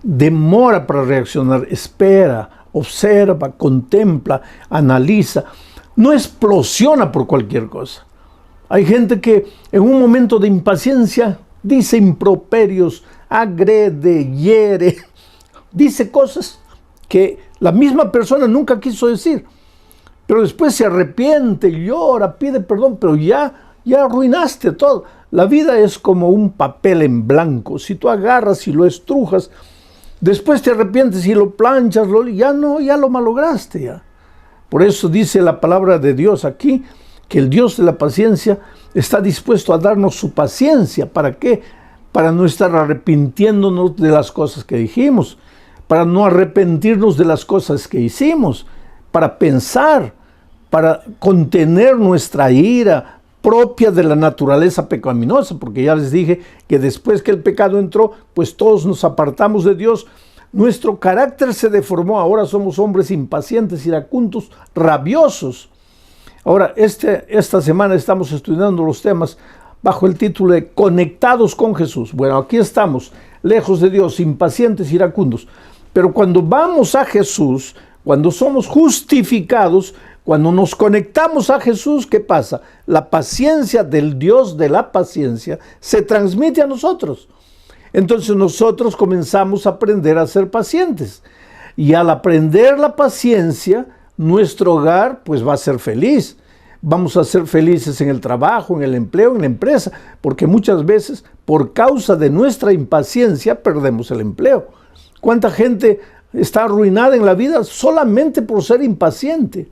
demora para reaccionar, espera, observa, contempla, analiza, no explosiona por cualquier cosa. Hay gente que en un momento de impaciencia dice improperios, agrede, hiere, dice cosas que la misma persona nunca quiso decir, pero después se arrepiente, llora, pide perdón, pero ya arruinaste todo. La vida es como un papel en blanco. Si tú agarras y lo estrujas, después te arrepientes y lo planchas, ya lo malograste ya. Por eso dice la palabra de Dios aquí, que el Dios de la paciencia está dispuesto a darnos su paciencia. ¿Para qué? Para no estar arrepintiéndonos de las cosas que dijimos, para no arrepentirnos de las cosas que hicimos, para pensar, para contener nuestra ira propia de la naturaleza pecaminosa, porque ya les dije que después que el pecado entró, pues todos nos apartamos de Dios, nuestro carácter se deformó, ahora somos hombres impacientes, iracundos, rabiosos. Ahora, esta semana estamos estudiando los temas bajo el título de Conectados con Jesús. Bueno, aquí estamos, lejos de Dios, impacientes, iracundos, pero cuando vamos a Jesús, cuando somos justificados, cuando nos conectamos a Jesús, ¿qué pasa? La paciencia del Dios de la paciencia se transmite a nosotros. Entonces nosotros comenzamos a aprender a ser pacientes. Y al aprender la paciencia, nuestro hogar pues va a ser feliz. Vamos a ser felices en el trabajo, en el empleo, en la empresa, porque muchas veces por causa de nuestra impaciencia perdemos el empleo. ¿Cuánta gente está arruinada en la vida solamente por ser impaciente?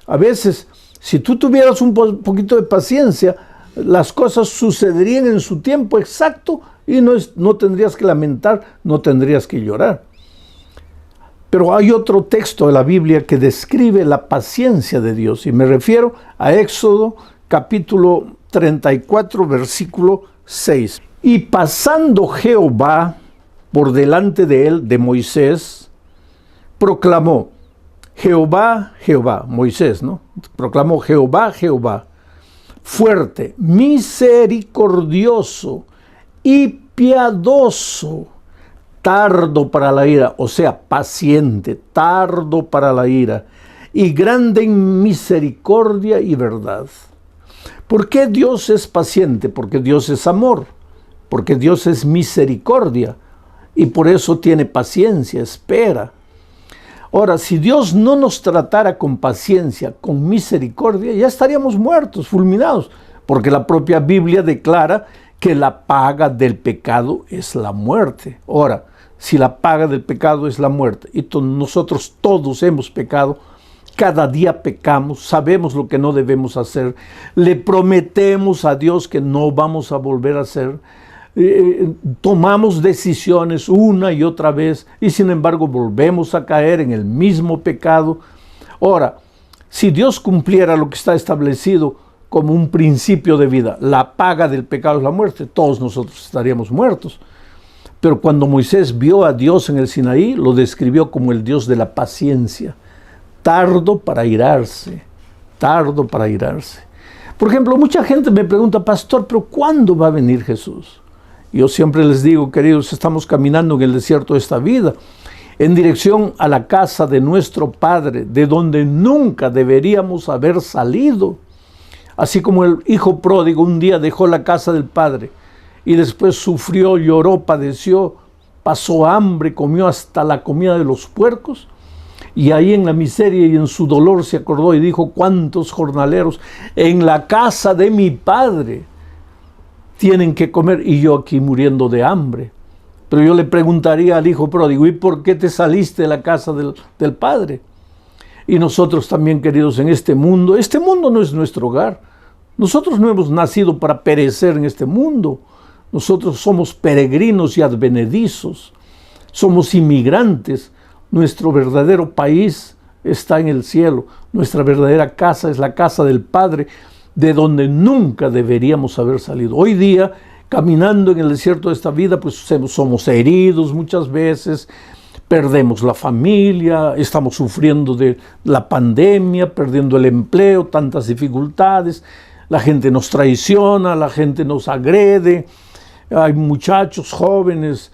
A veces, si tú tuvieras un poquito de paciencia, las cosas sucederían en su tiempo exacto y no tendrías que lamentar, no tendrías que llorar. Pero hay otro texto de la Biblia que describe la paciencia de Dios, y me refiero a Éxodo capítulo 34, versículo 6. Y pasando Jehová por delante de él, de Moisés, proclamó, Jehová, Jehová, Moisés, ¿no? Proclamó Jehová, Jehová, fuerte, misericordioso y piadoso, tardo para la ira, o sea, paciente, tardo para la ira, y grande en misericordia y verdad. ¿Por qué Dios es paciente? Porque Dios es amor, porque Dios es misericordia, y por eso tiene paciencia, espera. Ahora, si Dios no nos tratara con paciencia, con misericordia, ya estaríamos muertos, fulminados, porque la propia Biblia declara que la paga del pecado es la muerte. Ahora, si la paga del pecado es la muerte, y nosotros todos hemos pecado, cada día pecamos, sabemos lo que no debemos hacer, le prometemos a Dios que no vamos a volver a hacer, tomamos decisiones una y otra vez y sin embargo volvemos a caer en el mismo pecado. Ahora, si Dios cumpliera lo que está establecido como un principio de vida, la paga del pecado es la muerte, todos nosotros estaríamos muertos. Pero cuando Moisés vio a Dios en el Sinaí, lo describió como el Dios de la paciencia, tardo para irarse, tardo para irarse. Por ejemplo, mucha gente me pregunta, pastor, ¿pero cuándo va a venir Jesús? Yo siempre les digo, queridos, estamos caminando en el desierto de esta vida, en dirección a la casa de nuestro Padre, de donde nunca deberíamos haber salido. Así como el hijo pródigo un día dejó la casa del Padre y después sufrió, lloró, padeció, pasó hambre, comió hasta la comida de los puercos, y ahí en la miseria y en su dolor se acordó y dijo, ¿cuántos jornaleros en la casa de mi Padre tienen que comer y yo aquí muriendo de hambre? Pero yo le preguntaría al hijo pródigo, ¿y por qué te saliste de la casa del Padre? Y nosotros también, queridos, en este mundo no es nuestro hogar. Nosotros no hemos nacido para perecer en este mundo. Nosotros somos peregrinos y advenedizos. Somos inmigrantes. Nuestro verdadero país está en el cielo. Nuestra verdadera casa es la casa del Padre, de donde nunca deberíamos haber salido. Hoy día, caminando en el desierto de esta vida, pues somos heridos muchas veces, perdemos la familia, estamos sufriendo de la pandemia, perdiendo el empleo, tantas dificultades, la gente nos traiciona, la gente nos agrede, hay muchachos jóvenes,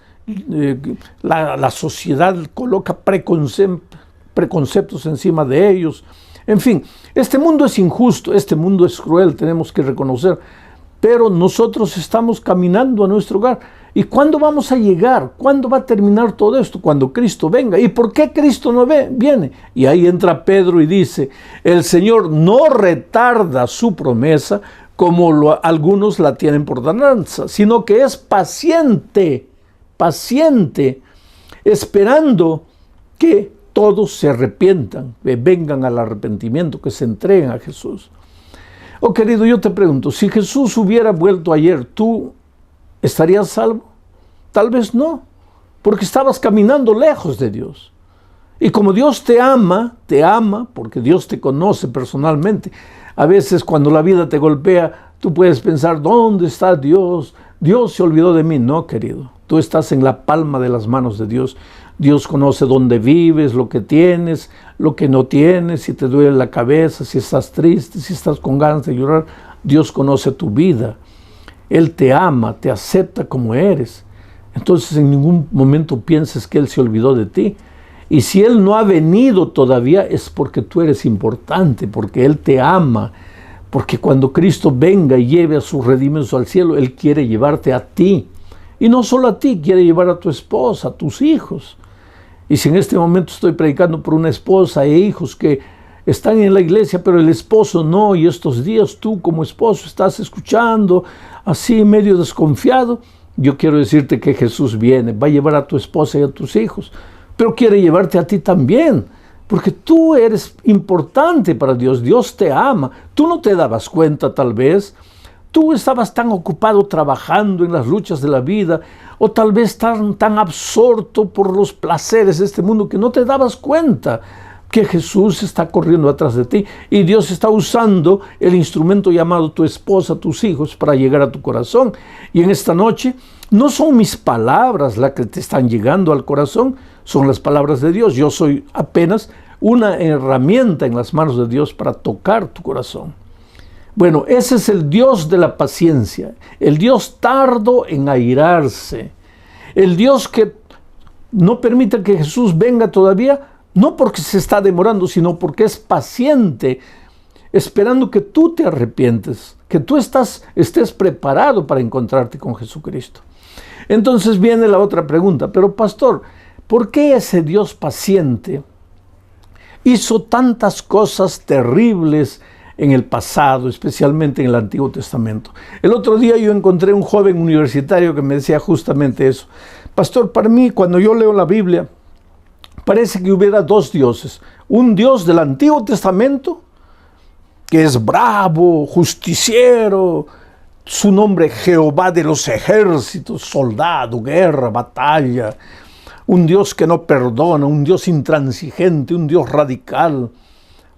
la sociedad coloca preconceptos encima de ellos. En fin, este mundo es injusto, este mundo es cruel, tenemos que reconocer, pero nosotros estamos caminando a nuestro hogar. ¿Y cuándo vamos a llegar? ¿Cuándo va a terminar todo esto? Cuando Cristo venga. ¿Y por qué Cristo no viene? Y ahí entra Pedro y dice, el Señor no retarda su promesa como algunos la tienen por tardanza, sino que es paciente, esperando que todos se arrepientan, que vengan al arrepentimiento, que se entreguen a Jesús. Oh, querido, yo te pregunto, si Jesús hubiera vuelto ayer, ¿tú estarías salvo? Tal vez no, porque estabas caminando lejos de Dios. Y como Dios te ama, porque Dios te conoce personalmente. A veces cuando la vida te golpea, tú puedes pensar, ¿dónde está Dios? Dios se olvidó de mí. No, querido, tú estás en la palma de las manos de Dios. Dios conoce dónde vives, lo que tienes, lo que no tienes, si te duele la cabeza, si estás triste, si estás con ganas de llorar. Dios conoce tu vida. Él te ama, te acepta como eres. Entonces en ningún momento pienses que Él se olvidó de ti. Y si Él no ha venido todavía es porque tú eres importante, porque Él te ama. Porque cuando Cristo venga y lleve a sus redimidos al cielo, Él quiere llevarte a ti. Y no solo a ti, quiere llevar a tu esposa, a tus hijos. Y si en este momento estoy predicando por una esposa e hijos que están en la iglesia, pero el esposo no, y estos días tú como esposo estás escuchando así medio desconfiado, yo quiero decirte que Jesús viene, va a llevar a tu esposa y a tus hijos, pero quiere llevarte a ti también, porque tú eres importante para Dios, Dios te ama, tú no te dabas cuenta tal vez, tú estabas tan ocupado trabajando en las luchas de la vida, o tal vez tan absorto por los placeres de este mundo que no te dabas cuenta. que Jesús está corriendo atrás de ti y Dios está usando el instrumento llamado tu esposa, tus hijos, para llegar a tu corazón. Y en esta noche no son mis palabras las que te están llegando al corazón, son las palabras de Dios. Yo soy apenas una herramienta en las manos de Dios para tocar tu corazón. Bueno, ese es el Dios de la paciencia, el Dios tardo en airarse, el Dios que no permite que Jesús venga todavía, no porque se está demorando, sino porque es paciente, esperando que tú te arrepientes, que tú estés preparado para encontrarte con Jesucristo. Entonces viene la otra pregunta, pero pastor, ¿por qué ese Dios paciente hizo tantas cosas terribles en el pasado, especialmente en el Antiguo Testamento? El otro día yo encontré un joven universitario que me decía justamente eso. Pastor, para mí, cuando yo leo la Biblia, parece que hubiera dos dioses. Un Dios del Antiguo Testamento, que es bravo, justiciero, su nombre Jehová de los ejércitos, soldado, guerra, batalla. Un Dios que no perdona, un Dios intransigente, un Dios radical.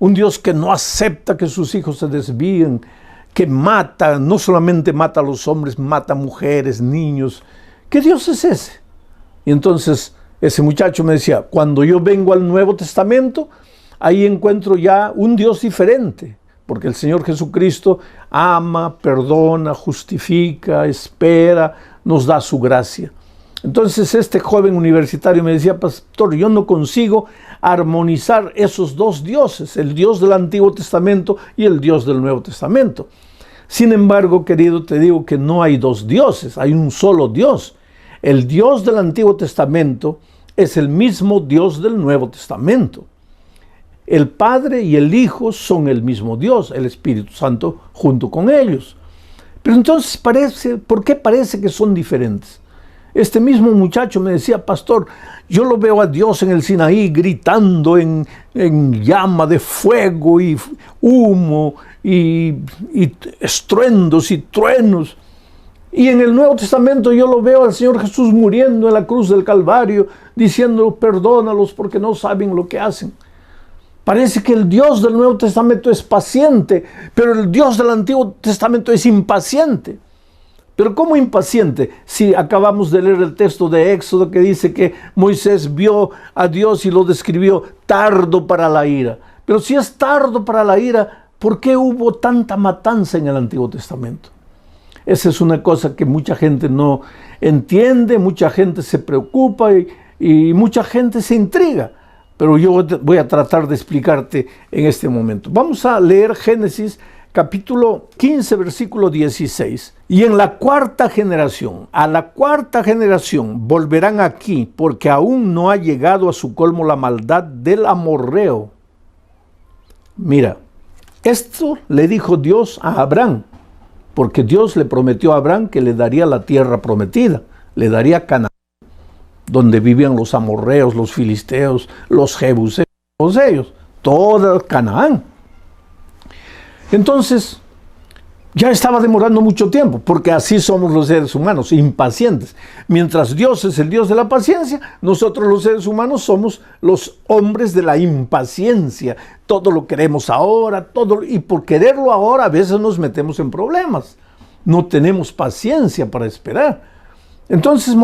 Un Dios que no acepta que sus hijos se desvíen, que mata, no solamente mata a los hombres, mata a mujeres, niños. ¿Qué Dios es ese? Y entonces ese muchacho me decía, cuando yo vengo al Nuevo Testamento, ahí encuentro ya un Dios diferente, porque el Señor Jesucristo ama, perdona, justifica, espera, nos da su gracia. Entonces este joven universitario me decía, pastor, yo no consigo armonizar esos dos dioses, el Dios del Antiguo Testamento y el Dios del Nuevo Testamento. Sin embargo, querido, te digo que no hay dos dioses, hay un solo Dios. El Dios del Antiguo Testamento es el mismo Dios del Nuevo Testamento. El Padre y el Hijo son el mismo Dios, el Espíritu Santo junto con ellos. Pero entonces ¿por qué parece que son diferentes? Este mismo muchacho me decía, pastor, yo lo veo a Dios en el Sinaí gritando en llama de fuego y humo y estruendos y truenos. Y en el Nuevo Testamento yo lo veo al Señor Jesús muriendo en la cruz del Calvario, diciendo, perdónalos porque no saben lo que hacen. Parece que el Dios del Nuevo Testamento es paciente, pero el Dios del Antiguo Testamento es impaciente. Pero ¿cómo impaciente? Si acabamos de leer el texto de Éxodo que dice que Moisés vio a Dios y lo describió tardo para la ira. Pero si es tardo para la ira, ¿por qué hubo tanta matanza en el Antiguo Testamento? Esa es una cosa que mucha gente no entiende, mucha gente se preocupa y mucha gente se intriga. Pero yo voy a tratar de explicarte en este momento. Vamos a leer Génesis capítulo 15, versículo 16. Y en la cuarta generación, a la cuarta generación volverán aquí, porque aún no ha llegado a su colmo la maldad del amorreo. Mira, esto le dijo Dios a Abraham, porque Dios le prometió a Abraham que le daría la tierra prometida, le daría Canaán, donde vivían los amorreos, los filisteos, los jebuseos, todos ellos, toda Canaán. Entonces, ya estaba demorando mucho tiempo, porque así somos los seres humanos, impacientes. Mientras Dios es el Dios de la paciencia, nosotros los seres humanos somos los hombres de la impaciencia. Todo lo queremos ahora, y por quererlo ahora a veces nos metemos en problemas. No tenemos paciencia para esperar. Entonces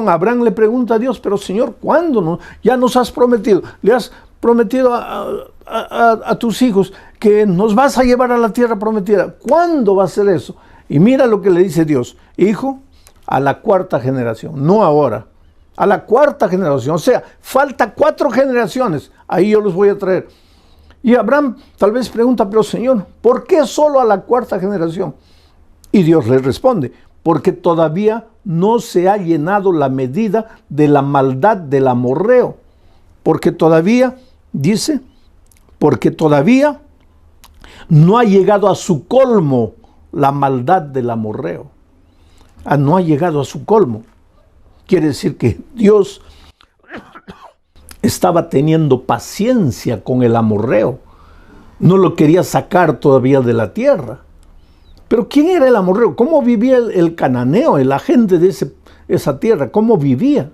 Abraham le pregunta a Dios, pero Señor, ¿cuándo? No? Ya nos has prometido, le has prometido a tus hijos que nos vas a llevar a la tierra prometida. ¿Cuándo va a ser eso? Y mira lo que le dice Dios, hijo, a la cuarta generación, no ahora, a la cuarta generación, o sea, falta 4 generaciones, ahí yo los voy a traer. Y Abraham tal vez pregunta, pero Señor, ¿por qué solo a la cuarta generación? Y Dios le responde, porque todavía no se ha llenado la medida de la maldad del amorreo. Porque todavía, dice, porque todavía no ha llegado a su colmo la maldad del amorreo. No ha llegado a su colmo. Quiere decir que Dios estaba teniendo paciencia con el amorreo. No lo quería sacar todavía de la tierra. Pero ¿quién era el amorreo? ¿Cómo vivía el cananeo, la gente de esa tierra? ¿Cómo vivía?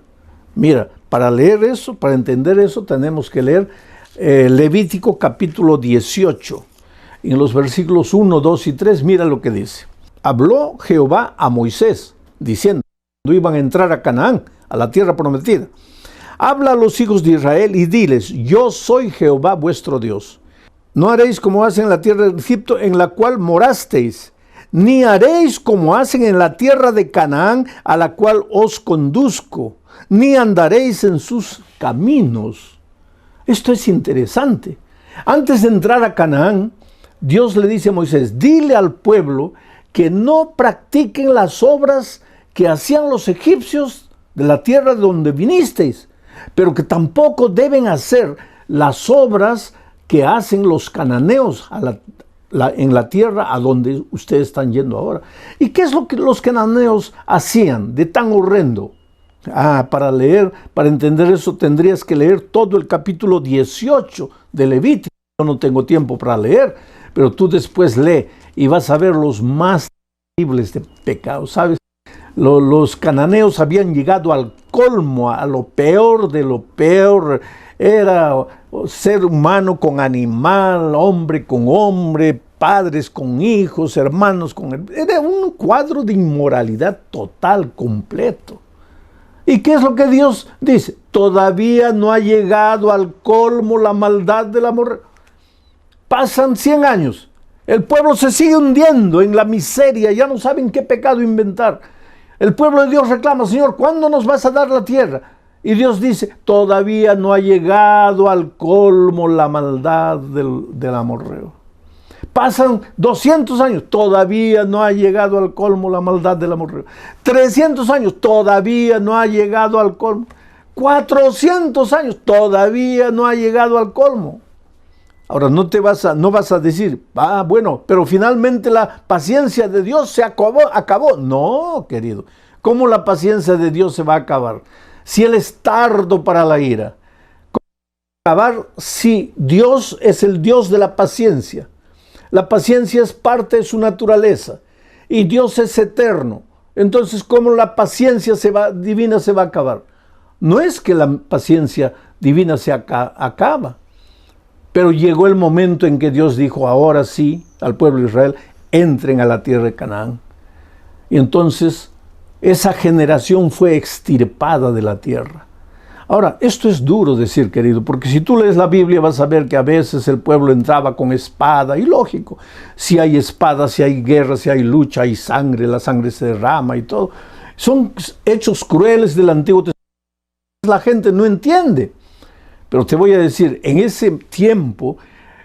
Mira, para leer eso, para entender eso, tenemos que leer Levítico capítulo 18, en los versículos 1, 2 y 3, mira lo que dice. Habló Jehová a Moisés, diciendo, cuando iban a entrar a Canaán, a la tierra prometida. Habla a los hijos de Israel y diles, yo soy Jehová vuestro Dios. No haréis como hacen en la tierra de Egipto, en la cual morasteis, ni haréis como hacen en la tierra de Canaán, a la cual os conduzco, ni andaréis en sus caminos. Esto es interesante. Antes de entrar a Canaán, Dios le dice a Moisés, dile al pueblo que no practiquen las obras que hacían los egipcios de la tierra de donde vinisteis, pero que tampoco deben hacer las obras que hacen los cananeos en la tierra a donde ustedes están yendo ahora. ¿Y qué es lo que los cananeos hacían de tan horrendo? Para entender eso tendrías que leer todo el capítulo 18 de Levítico. Yo no tengo tiempo para leer, pero tú después lee y vas a ver los más terribles de pecados, ¿sabes? Los cananeos habían llegado al colmo, a lo peor de lo peor. Era ser humano con animal, hombre con hombre, padres con hijos, hermanos con hermanos. Era un cuadro de inmoralidad total, completo. ¿Y qué es lo que Dios dice? Todavía no ha llegado al colmo la maldad del amor. Pasan 100 años. El pueblo se sigue hundiendo en la miseria. Ya no saben qué pecado inventar. El pueblo de Dios reclama, Señor, ¿cuándo nos vas a dar la tierra? Y Dios dice, todavía no ha llegado al colmo la maldad del amorreo. Pasan 200 años, todavía no ha llegado al colmo la maldad del amorreo. 300 años, todavía no ha llegado al colmo. 400 años, todavía no ha llegado al colmo. Ahora, no vas a decir, bueno, pero finalmente la paciencia de Dios se acabó. No, querido. ¿Cómo la paciencia de Dios se va a acabar? Si Él es tardo para la ira. ¿Cómo va a acabar si Dios es el Dios de la paciencia? La paciencia es parte de su naturaleza. Y Dios es eterno. Entonces, ¿cómo la paciencia divina se va a acabar? No es que la paciencia divina se acaba. Pero llegó el momento en que Dios dijo, ahora sí, al pueblo de Israel, entren a la tierra de Canaán. Y entonces esa generación fue extirpada de la tierra. Ahora, esto es duro decir, querido, porque si tú lees la Biblia vas a ver que a veces el pueblo entraba con espada, y lógico, si hay espada, si hay guerra, si hay lucha, hay sangre, la sangre se derrama y todo. Son hechos crueles del Antiguo Testamento. La gente no entiende. Pero te voy a decir, en ese tiempo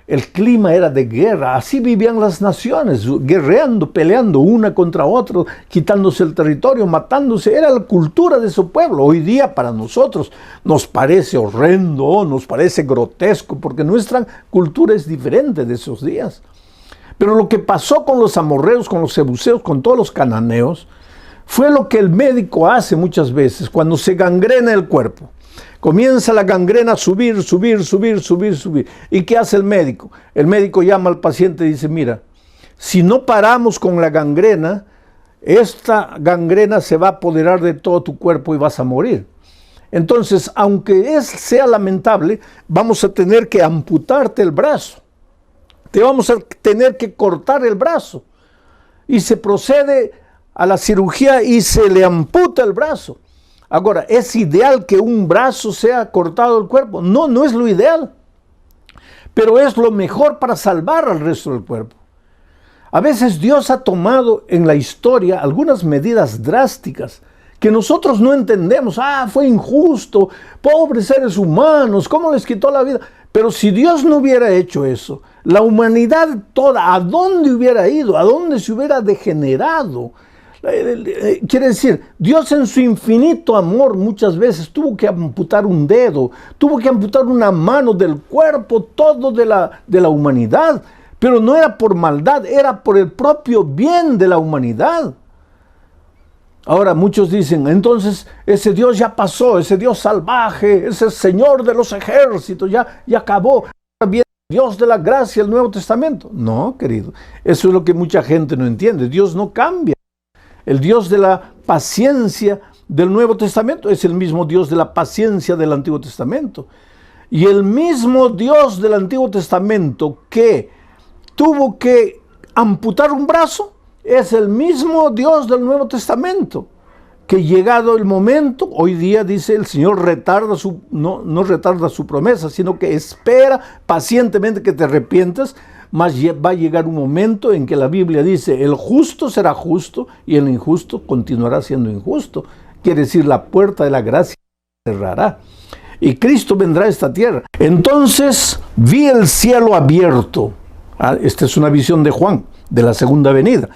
el clima era de guerra, así vivían las naciones, guerreando, peleando una contra otra, quitándose el territorio, matándose, era la cultura de su pueblo. Hoy día para nosotros nos parece horrendo, nos parece grotesco, porque nuestra cultura es diferente de esos días. Pero lo que pasó con los amorreos, con los jebuseos, con todos los cananeos, fue lo que el médico hace muchas veces cuando se gangrena el cuerpo. Comienza la gangrena a subir. ¿Y qué hace el médico? El médico llama al paciente y dice, mira, si no paramos con la gangrena, esta gangrena se va a apoderar de todo tu cuerpo y vas a morir. Entonces, aunque sea lamentable, vamos a tener que amputarte el brazo. Te vamos a tener que cortar el brazo. Y se procede a la cirugía y se le amputa el brazo. Ahora, ¿es ideal que un brazo sea cortado del cuerpo? No, no es lo ideal. Pero es lo mejor para salvar al resto del cuerpo. A veces Dios ha tomado en la historia algunas medidas drásticas que nosotros no entendemos. Fue injusto, pobres seres humanos, ¿cómo les quitó la vida? Pero si Dios no hubiera hecho eso, la humanidad toda, ¿a dónde hubiera ido? ¿A dónde se hubiera degenerado? Quiere decir, Dios en su infinito amor muchas veces tuvo que amputar un dedo, tuvo que amputar una mano del cuerpo todo de la humanidad, pero no era por maldad, era por el propio bien de la humanidad. Ahora muchos dicen, entonces ese Dios ya pasó, ese Dios salvaje, ese Señor de los ejércitos, ya acabó. Ahora viene Dios de la gracia, el Nuevo Testamento. No, querido, eso es lo que mucha gente no entiende. Dios no cambia. El Dios de la paciencia del Nuevo Testamento es el mismo Dios de la paciencia del Antiguo Testamento. Y el mismo Dios del Antiguo Testamento que tuvo que amputar un brazo, es el mismo Dios del Nuevo Testamento, que llegado el momento, hoy día dice el Señor no retarda su promesa, sino que espera pacientemente que te arrepientas, mas va a llegar un momento en que la Biblia dice, el justo será justo y el injusto continuará siendo injusto. Quiere decir, la puerta de la gracia se cerrará y Cristo vendrá a esta tierra. Entonces vi el cielo abierto. Esta es una visión de Juan, de la segunda venida.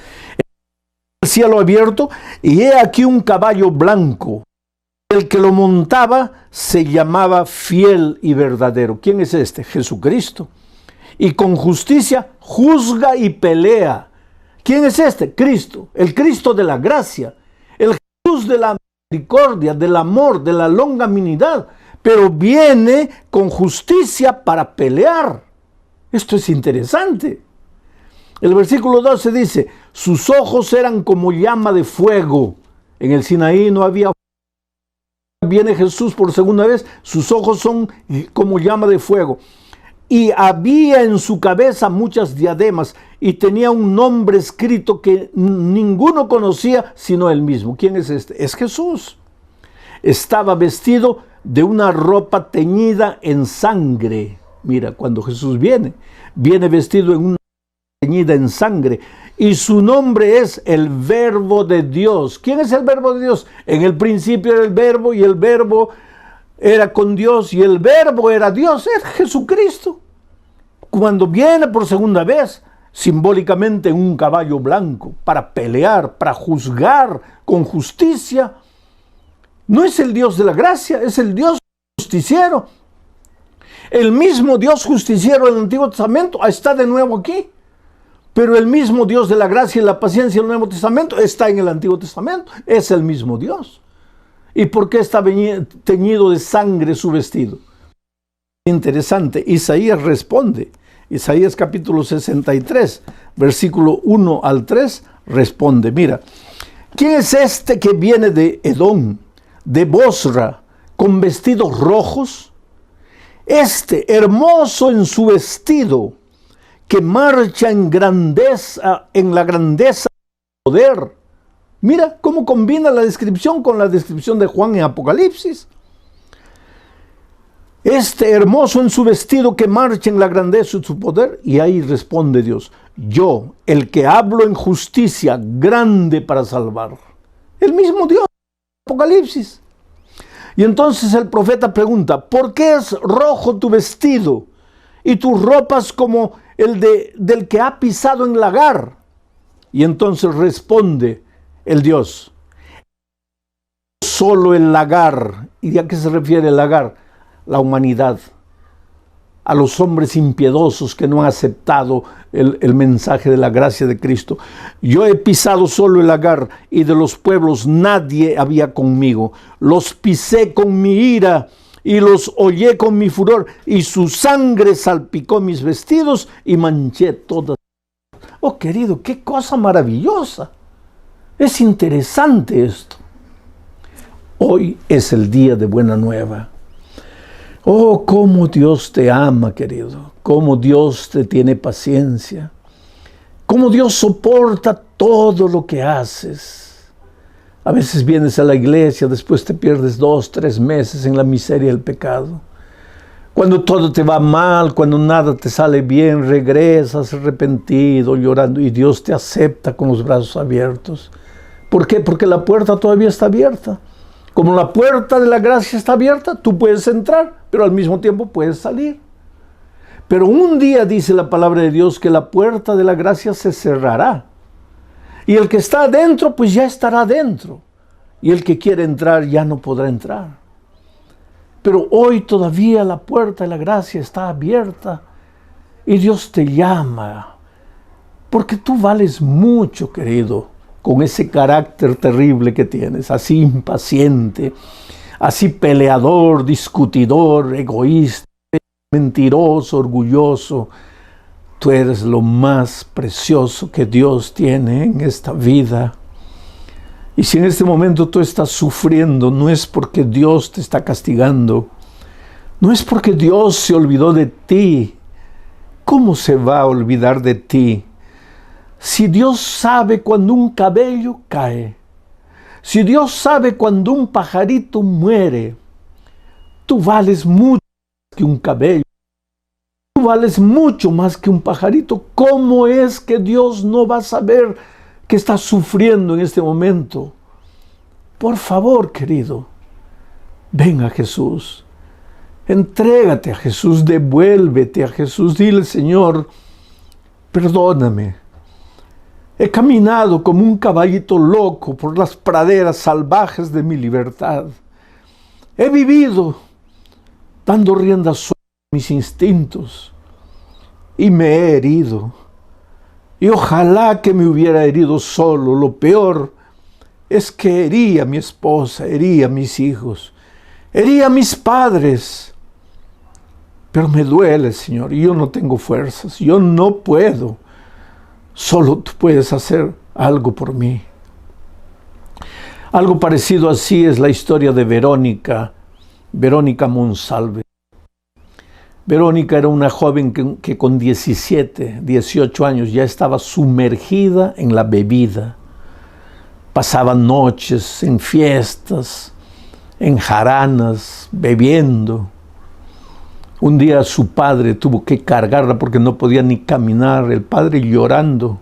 El cielo abierto, y he aquí un caballo blanco. El que lo montaba se llamaba Fiel y Verdadero. ¿Quién es este? Jesucristo. Y con justicia juzga y pelea. ¿Quién es este? Cristo, el Cristo de la gracia, el Jesús de la misericordia, del amor, de la longanimidad, pero viene con justicia para pelear. Esto es interesante. El versículo 12 dice, sus ojos eran como llama de fuego. En el Sinaí no había fuego. Viene Jesús por segunda vez, sus ojos son como llama de fuego. Y había en su cabeza muchas diademas y tenía un nombre escrito que ninguno conocía sino él mismo. ¿Quién es este? Es Jesús. Estaba vestido de una ropa teñida en sangre. Mira, cuando Jesús viene vestido en una ropa teñida en sangre. Y su nombre es el Verbo de Dios. ¿Quién es el Verbo de Dios? En el principio era el Verbo y el Verbo era con Dios y el Verbo era Dios, es Jesucristo. Cuando viene por segunda vez, simbólicamente en un caballo blanco, para pelear, para juzgar con justicia, no es el Dios de la gracia, es el Dios justiciero. El mismo Dios justiciero del Antiguo Testamento está de nuevo aquí. Pero el mismo Dios de la gracia y la paciencia del Nuevo Testamento está en el Antiguo Testamento. Es el mismo Dios. ¿Y por qué está teñido de sangre su vestido? Interesante. Isaías responde. Isaías capítulo 63, versículo 1 al 3, responde. Mira, ¿quién es este que viene de Edom, de Bosra, con vestidos rojos? Este, hermoso en su vestido, que marcha en grandeza, en la grandeza del poder. Mira cómo combina la descripción con la descripción de Juan en Apocalipsis. Este hermoso en su vestido que marcha en la grandeza de su poder. Y ahí responde Dios, yo, el que hablo en justicia, grande para salvar. El mismo Dios en Apocalipsis. Y entonces el profeta pregunta, ¿por qué es rojo tu vestido y tus ropas como el del que ha pisado en lagar? Y entonces responde el Dios, solo el lagar. ¿Y a qué se refiere el lagar? La humanidad, a los hombres impiedosos que no han aceptado el mensaje de la gracia de Cristo. Yo he pisado solo el lagar y de los pueblos nadie había conmigo. Los pisé con mi ira y los hollé con mi furor y su sangre salpicó mis vestidos y manché todas. Oh, querido, qué cosa maravillosa. Es interesante esto. Hoy es el día de buena nueva. Oh, cómo Dios te ama, querido. Cómo Dios te tiene paciencia. Cómo Dios soporta todo lo que haces. A veces vienes a la iglesia, después te pierdes 2, 3 meses en la miseria del pecado. Cuando todo te va mal, cuando nada te sale bien, regresas arrepentido, llorando, y Dios te acepta con los brazos abiertos. ¿Por qué? Porque la puerta todavía está abierta. Como la puerta de la gracia está abierta, tú puedes entrar, pero al mismo tiempo puedes salir. Pero un día dice la palabra de Dios que la puerta de la gracia se cerrará. Y el que está adentro, pues ya estará adentro. Y el que quiere entrar ya no podrá entrar. Pero hoy todavía la puerta de la gracia está abierta. Y Dios te llama. Porque tú vales mucho, querido, con ese carácter terrible que tienes, así impaciente, así peleador, discutidor, egoísta, mentiroso, orgulloso. Tú eres lo más precioso que Dios tiene en esta vida. Y si en este momento tú estás sufriendo, no es porque Dios te está castigando, No es porque Dios se olvidó de ti. ¿Cómo se va a olvidar de ti? Si Dios sabe cuando un cabello cae, si Dios sabe cuando un pajarito muere, tú vales mucho más que un cabello. Tú vales mucho más que un pajarito. ¿Cómo es que Dios no va a saber que estás sufriendo en este momento? Por favor, querido, ven a Jesús. Entrégate a Jesús, devuélvete a Jesús. Dile, Señor, perdóname. He caminado como un caballito loco por las praderas salvajes de mi libertad. He vivido dando rienda suelta a mis instintos y me he herido. Y ojalá que me hubiera herido solo. Lo peor es que herí a mi esposa, herí a mis hijos, herí a mis padres. Pero me duele, Señor, y yo no tengo fuerzas, yo no puedo. Solo tú puedes hacer algo por mí. Algo parecido así es la historia de Verónica Monsalve. Verónica era una joven que con 17, 18 años ya estaba sumergida en la bebida. Pasaba noches en fiestas, en jaranas, bebiendo. Un día su padre tuvo que cargarla porque no podía ni caminar. El padre llorando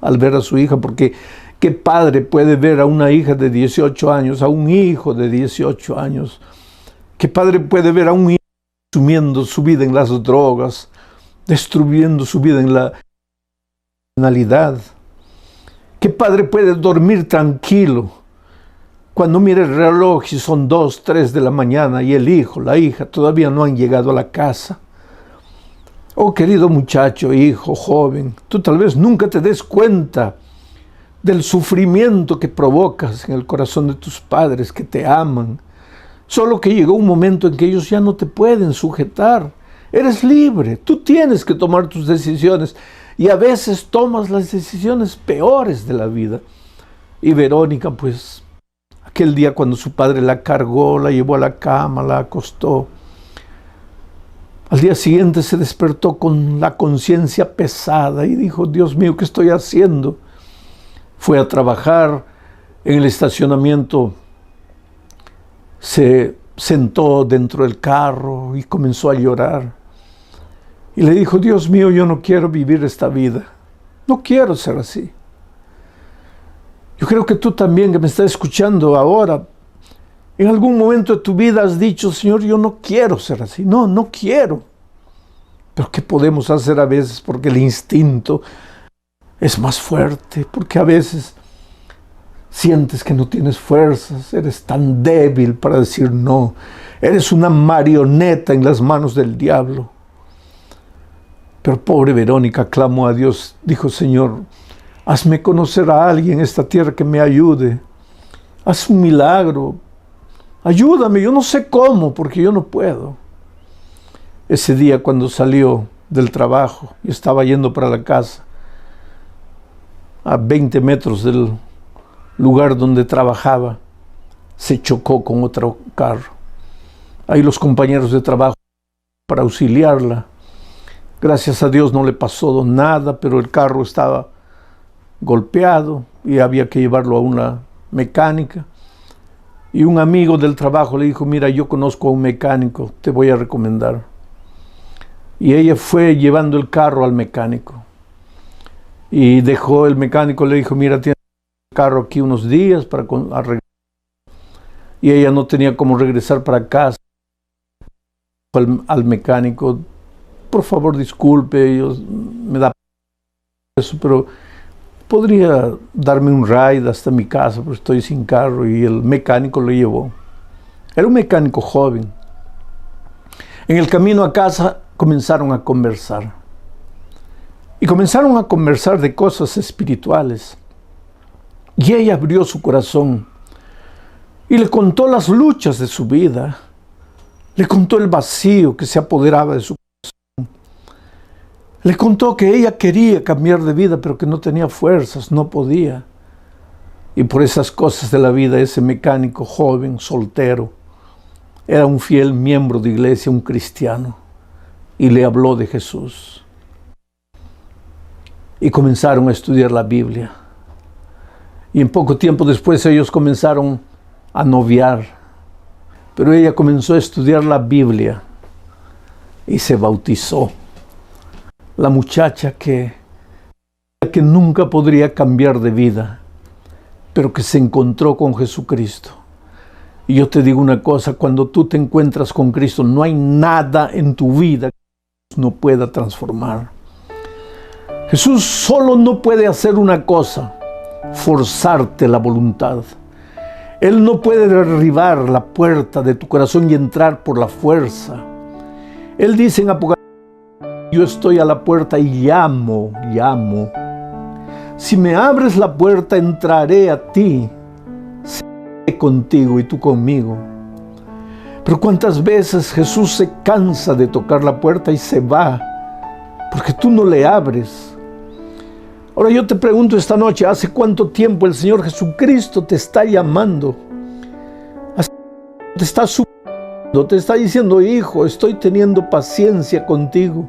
al ver a su hija, porque ¿qué padre puede ver a una hija de 18 años, a un hijo de 18 años? ¿Qué padre puede ver a un hijo consumiendo su vida en las drogas, destruyendo su vida en la criminalidad? ¿Qué padre puede dormir tranquilo cuando mira el reloj y son 2, 3 de la mañana y el hijo, la hija todavía no han llegado a la casa? Oh, querido muchacho, hijo, joven, tú tal vez nunca te des cuenta del sufrimiento que provocas en el corazón de tus padres que te aman. Solo que llegó un momento en que ellos ya no te pueden sujetar. Eres libre, tú tienes que tomar tus decisiones y a veces tomas las decisiones peores de la vida. Y Verónica, pues, aquel día cuando su padre la cargó, la llevó a la cama, la acostó, al día siguiente se despertó con la conciencia pesada y dijo, Dios mío, ¿qué estoy haciendo? Fue a trabajar en el estacionamiento, se sentó dentro del carro y comenzó a llorar. Y le dijo, Dios mío, yo no quiero vivir esta vida. No quiero ser así. Yo creo que tú también, que me estás escuchando ahora, en algún momento de tu vida has dicho, Señor, yo no quiero ser así. No quiero. Pero ¿qué podemos hacer a veces? Porque el instinto es más fuerte, porque a veces sientes que no tienes fuerzas, eres tan débil para decir no, eres una marioneta en las manos del diablo. Pero pobre Verónica clamó a Dios, dijo, Señor, hazme conocer a alguien en esta tierra que me ayude, haz un milagro, ayúdame, yo no sé cómo, porque yo no puedo. Ese día cuando salió del trabajo y estaba yendo para la casa, a 20 metros del lugar donde trabajaba, se chocó con otro carro. Ahí los compañeros de trabajo para auxiliarla. Gracias a Dios no le pasó nada, pero el carro estaba golpeado y había que llevarlo a una mecánica. Y un amigo del trabajo le dijo, mira, yo conozco a un mecánico, te voy a recomendar. Y ella fue llevando el carro al mecánico. Y dejó el mecánico, le dijo, mira, tienes el carro aquí unos días para arreglar. Y ella no tenía cómo regresar para casa. Al mecánico, por favor, disculpe, me da eso, pero podría darme un ride hasta mi casa, porque estoy sin carro. Y el mecánico lo llevó. Era un mecánico joven. En el camino a casa comenzaron a conversar. Y comenzaron a conversar de cosas espirituales. Y ella abrió su corazón y le contó las luchas de su vida. Le contó el vacío que se apoderaba de su corazón. Le contó que ella quería cambiar de vida, pero que no tenía fuerzas, no podía. Y por esas cosas de la vida, ese mecánico joven, soltero, era un fiel miembro de iglesia, un cristiano, y le habló de Jesús. Y comenzaron a estudiar la Biblia. Y en poco tiempo después ellos comenzaron a noviar. Pero ella comenzó a estudiar la Biblia y se bautizó. La muchacha que nunca podría cambiar de vida, pero que se encontró con Jesucristo. Y yo te digo una cosa, cuando tú te encuentras con Cristo, no hay nada en tu vida que no pueda transformar. Jesús solo no puede hacer una cosa: forzarte la voluntad. Él no puede derribar la puerta de tu corazón y entrar por la fuerza. Él dice en Apocalipsis: yo estoy a la puerta y llamo. Si me abres la puerta, entraré a ti, seré contigo y tú conmigo. Pero ¿cuántas veces Jesús se cansa de tocar la puerta y se va porque tú no le abres? Ahora yo te pregunto esta noche, ¿hace cuánto tiempo el Señor Jesucristo te está llamando? Te está suplicando, te está diciendo: hijo, estoy teniendo paciencia contigo.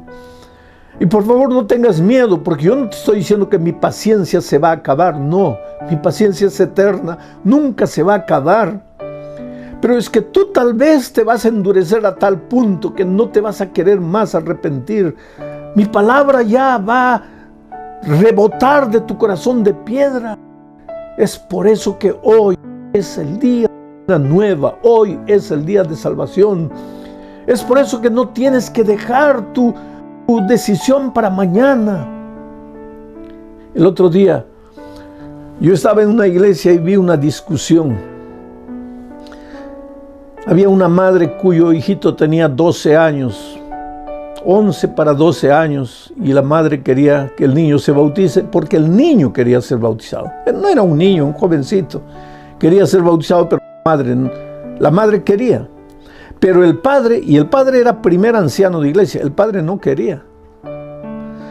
Y por favor no tengas miedo, porque yo no te estoy diciendo que mi paciencia se va a acabar. No, mi paciencia es eterna, nunca se va a acabar. Pero es que tú tal vez te vas a endurecer a tal punto que no te vas a querer más arrepentir. Mi palabra ya va a rebotar de tu corazón de piedra. Es por eso que hoy es el día de una nueva, hoy es el día de salvación. Es por eso que no tienes que dejar tu decisión para mañana. El otro día yo estaba en una iglesia y vi una discusión. Había una madre cuyo hijito tenía 12 años, 11 para 12 años, y la madre quería que el niño se bautice porque el niño quería ser bautizado. No era un niño, un jovencito. Quería ser bautizado, pero la madre quería. Pero el padre era primer anciano de iglesia, el padre no quería.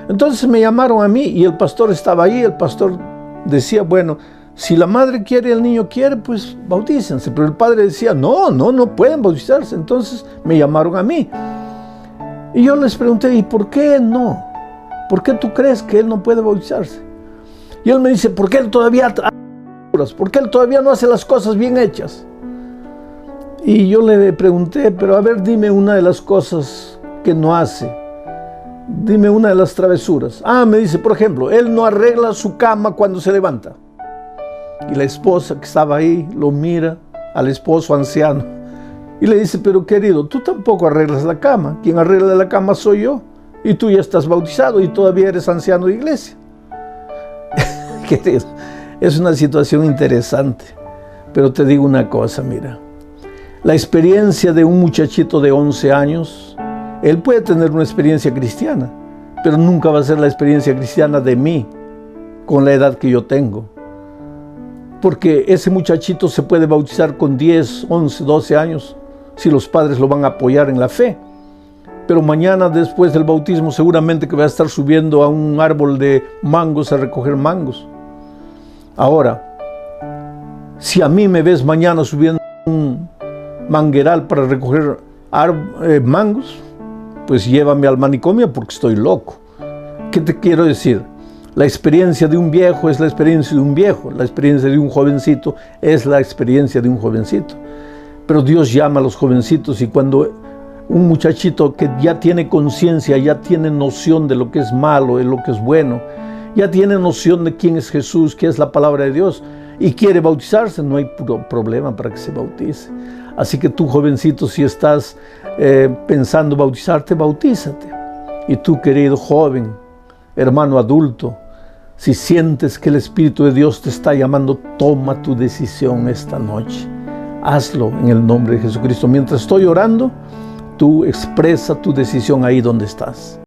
Entonces me llamaron a mí y el pastor estaba ahí. El pastor decía: bueno, si la madre quiere y el niño quiere, pues bautícense. Pero el padre decía: no pueden bautizarse. Entonces me llamaron a mí. Y yo les pregunté: ¿y por qué no? ¿Por qué tú crees que él no puede bautizarse? Y él me dice: porque él todavía no hace las cosas bien hechas. Y yo le pregunté: pero a ver, dime una de las cosas que no hace. Dime una de las travesuras. Me dice: por ejemplo, él no arregla su cama cuando se levanta. Y la esposa que estaba ahí lo mira al esposo anciano y le dice: pero querido, tú tampoco arreglas la cama. Quien arregla la cama soy yo. Y tú ya estás bautizado y todavía eres anciano de iglesia. Querido, es una situación interesante. Pero te digo una cosa, mira. La experiencia de un muchachito de 11 años, él puede tener una experiencia cristiana, pero nunca va a ser la experiencia cristiana de mí, con la edad que yo tengo. Porque ese muchachito se puede bautizar con 10, 11, 12 años, si los padres lo van a apoyar en la fe. Pero mañana, después del bautismo, seguramente que va a estar subiendo a un árbol de mangos a recoger mangos. Ahora, si a mí me ves mañana subiendo un mangueral para recoger mangos, pues llévame al manicomio porque estoy loco. ¿Qué te quiero decir? La experiencia de un viejo es la experiencia de un viejo. La experiencia de un jovencito es la experiencia de un jovencito. Pero Dios llama a los jovencitos, y cuando un muchachito que ya tiene conciencia, ya tiene noción de lo que es malo, de lo que es bueno, ya tiene noción de quién es Jesús, qué es la palabra de Dios, y quiere bautizarse, no hay problema para que se bautice. Así que tú, jovencito, si estás pensando bautizarte, bautízate. Y tú, querido joven, hermano adulto, si sientes que el Espíritu de Dios te está llamando, toma tu decisión esta noche. Hazlo en el nombre de Jesucristo. Mientras estoy orando, tú expresa tu decisión ahí donde estás.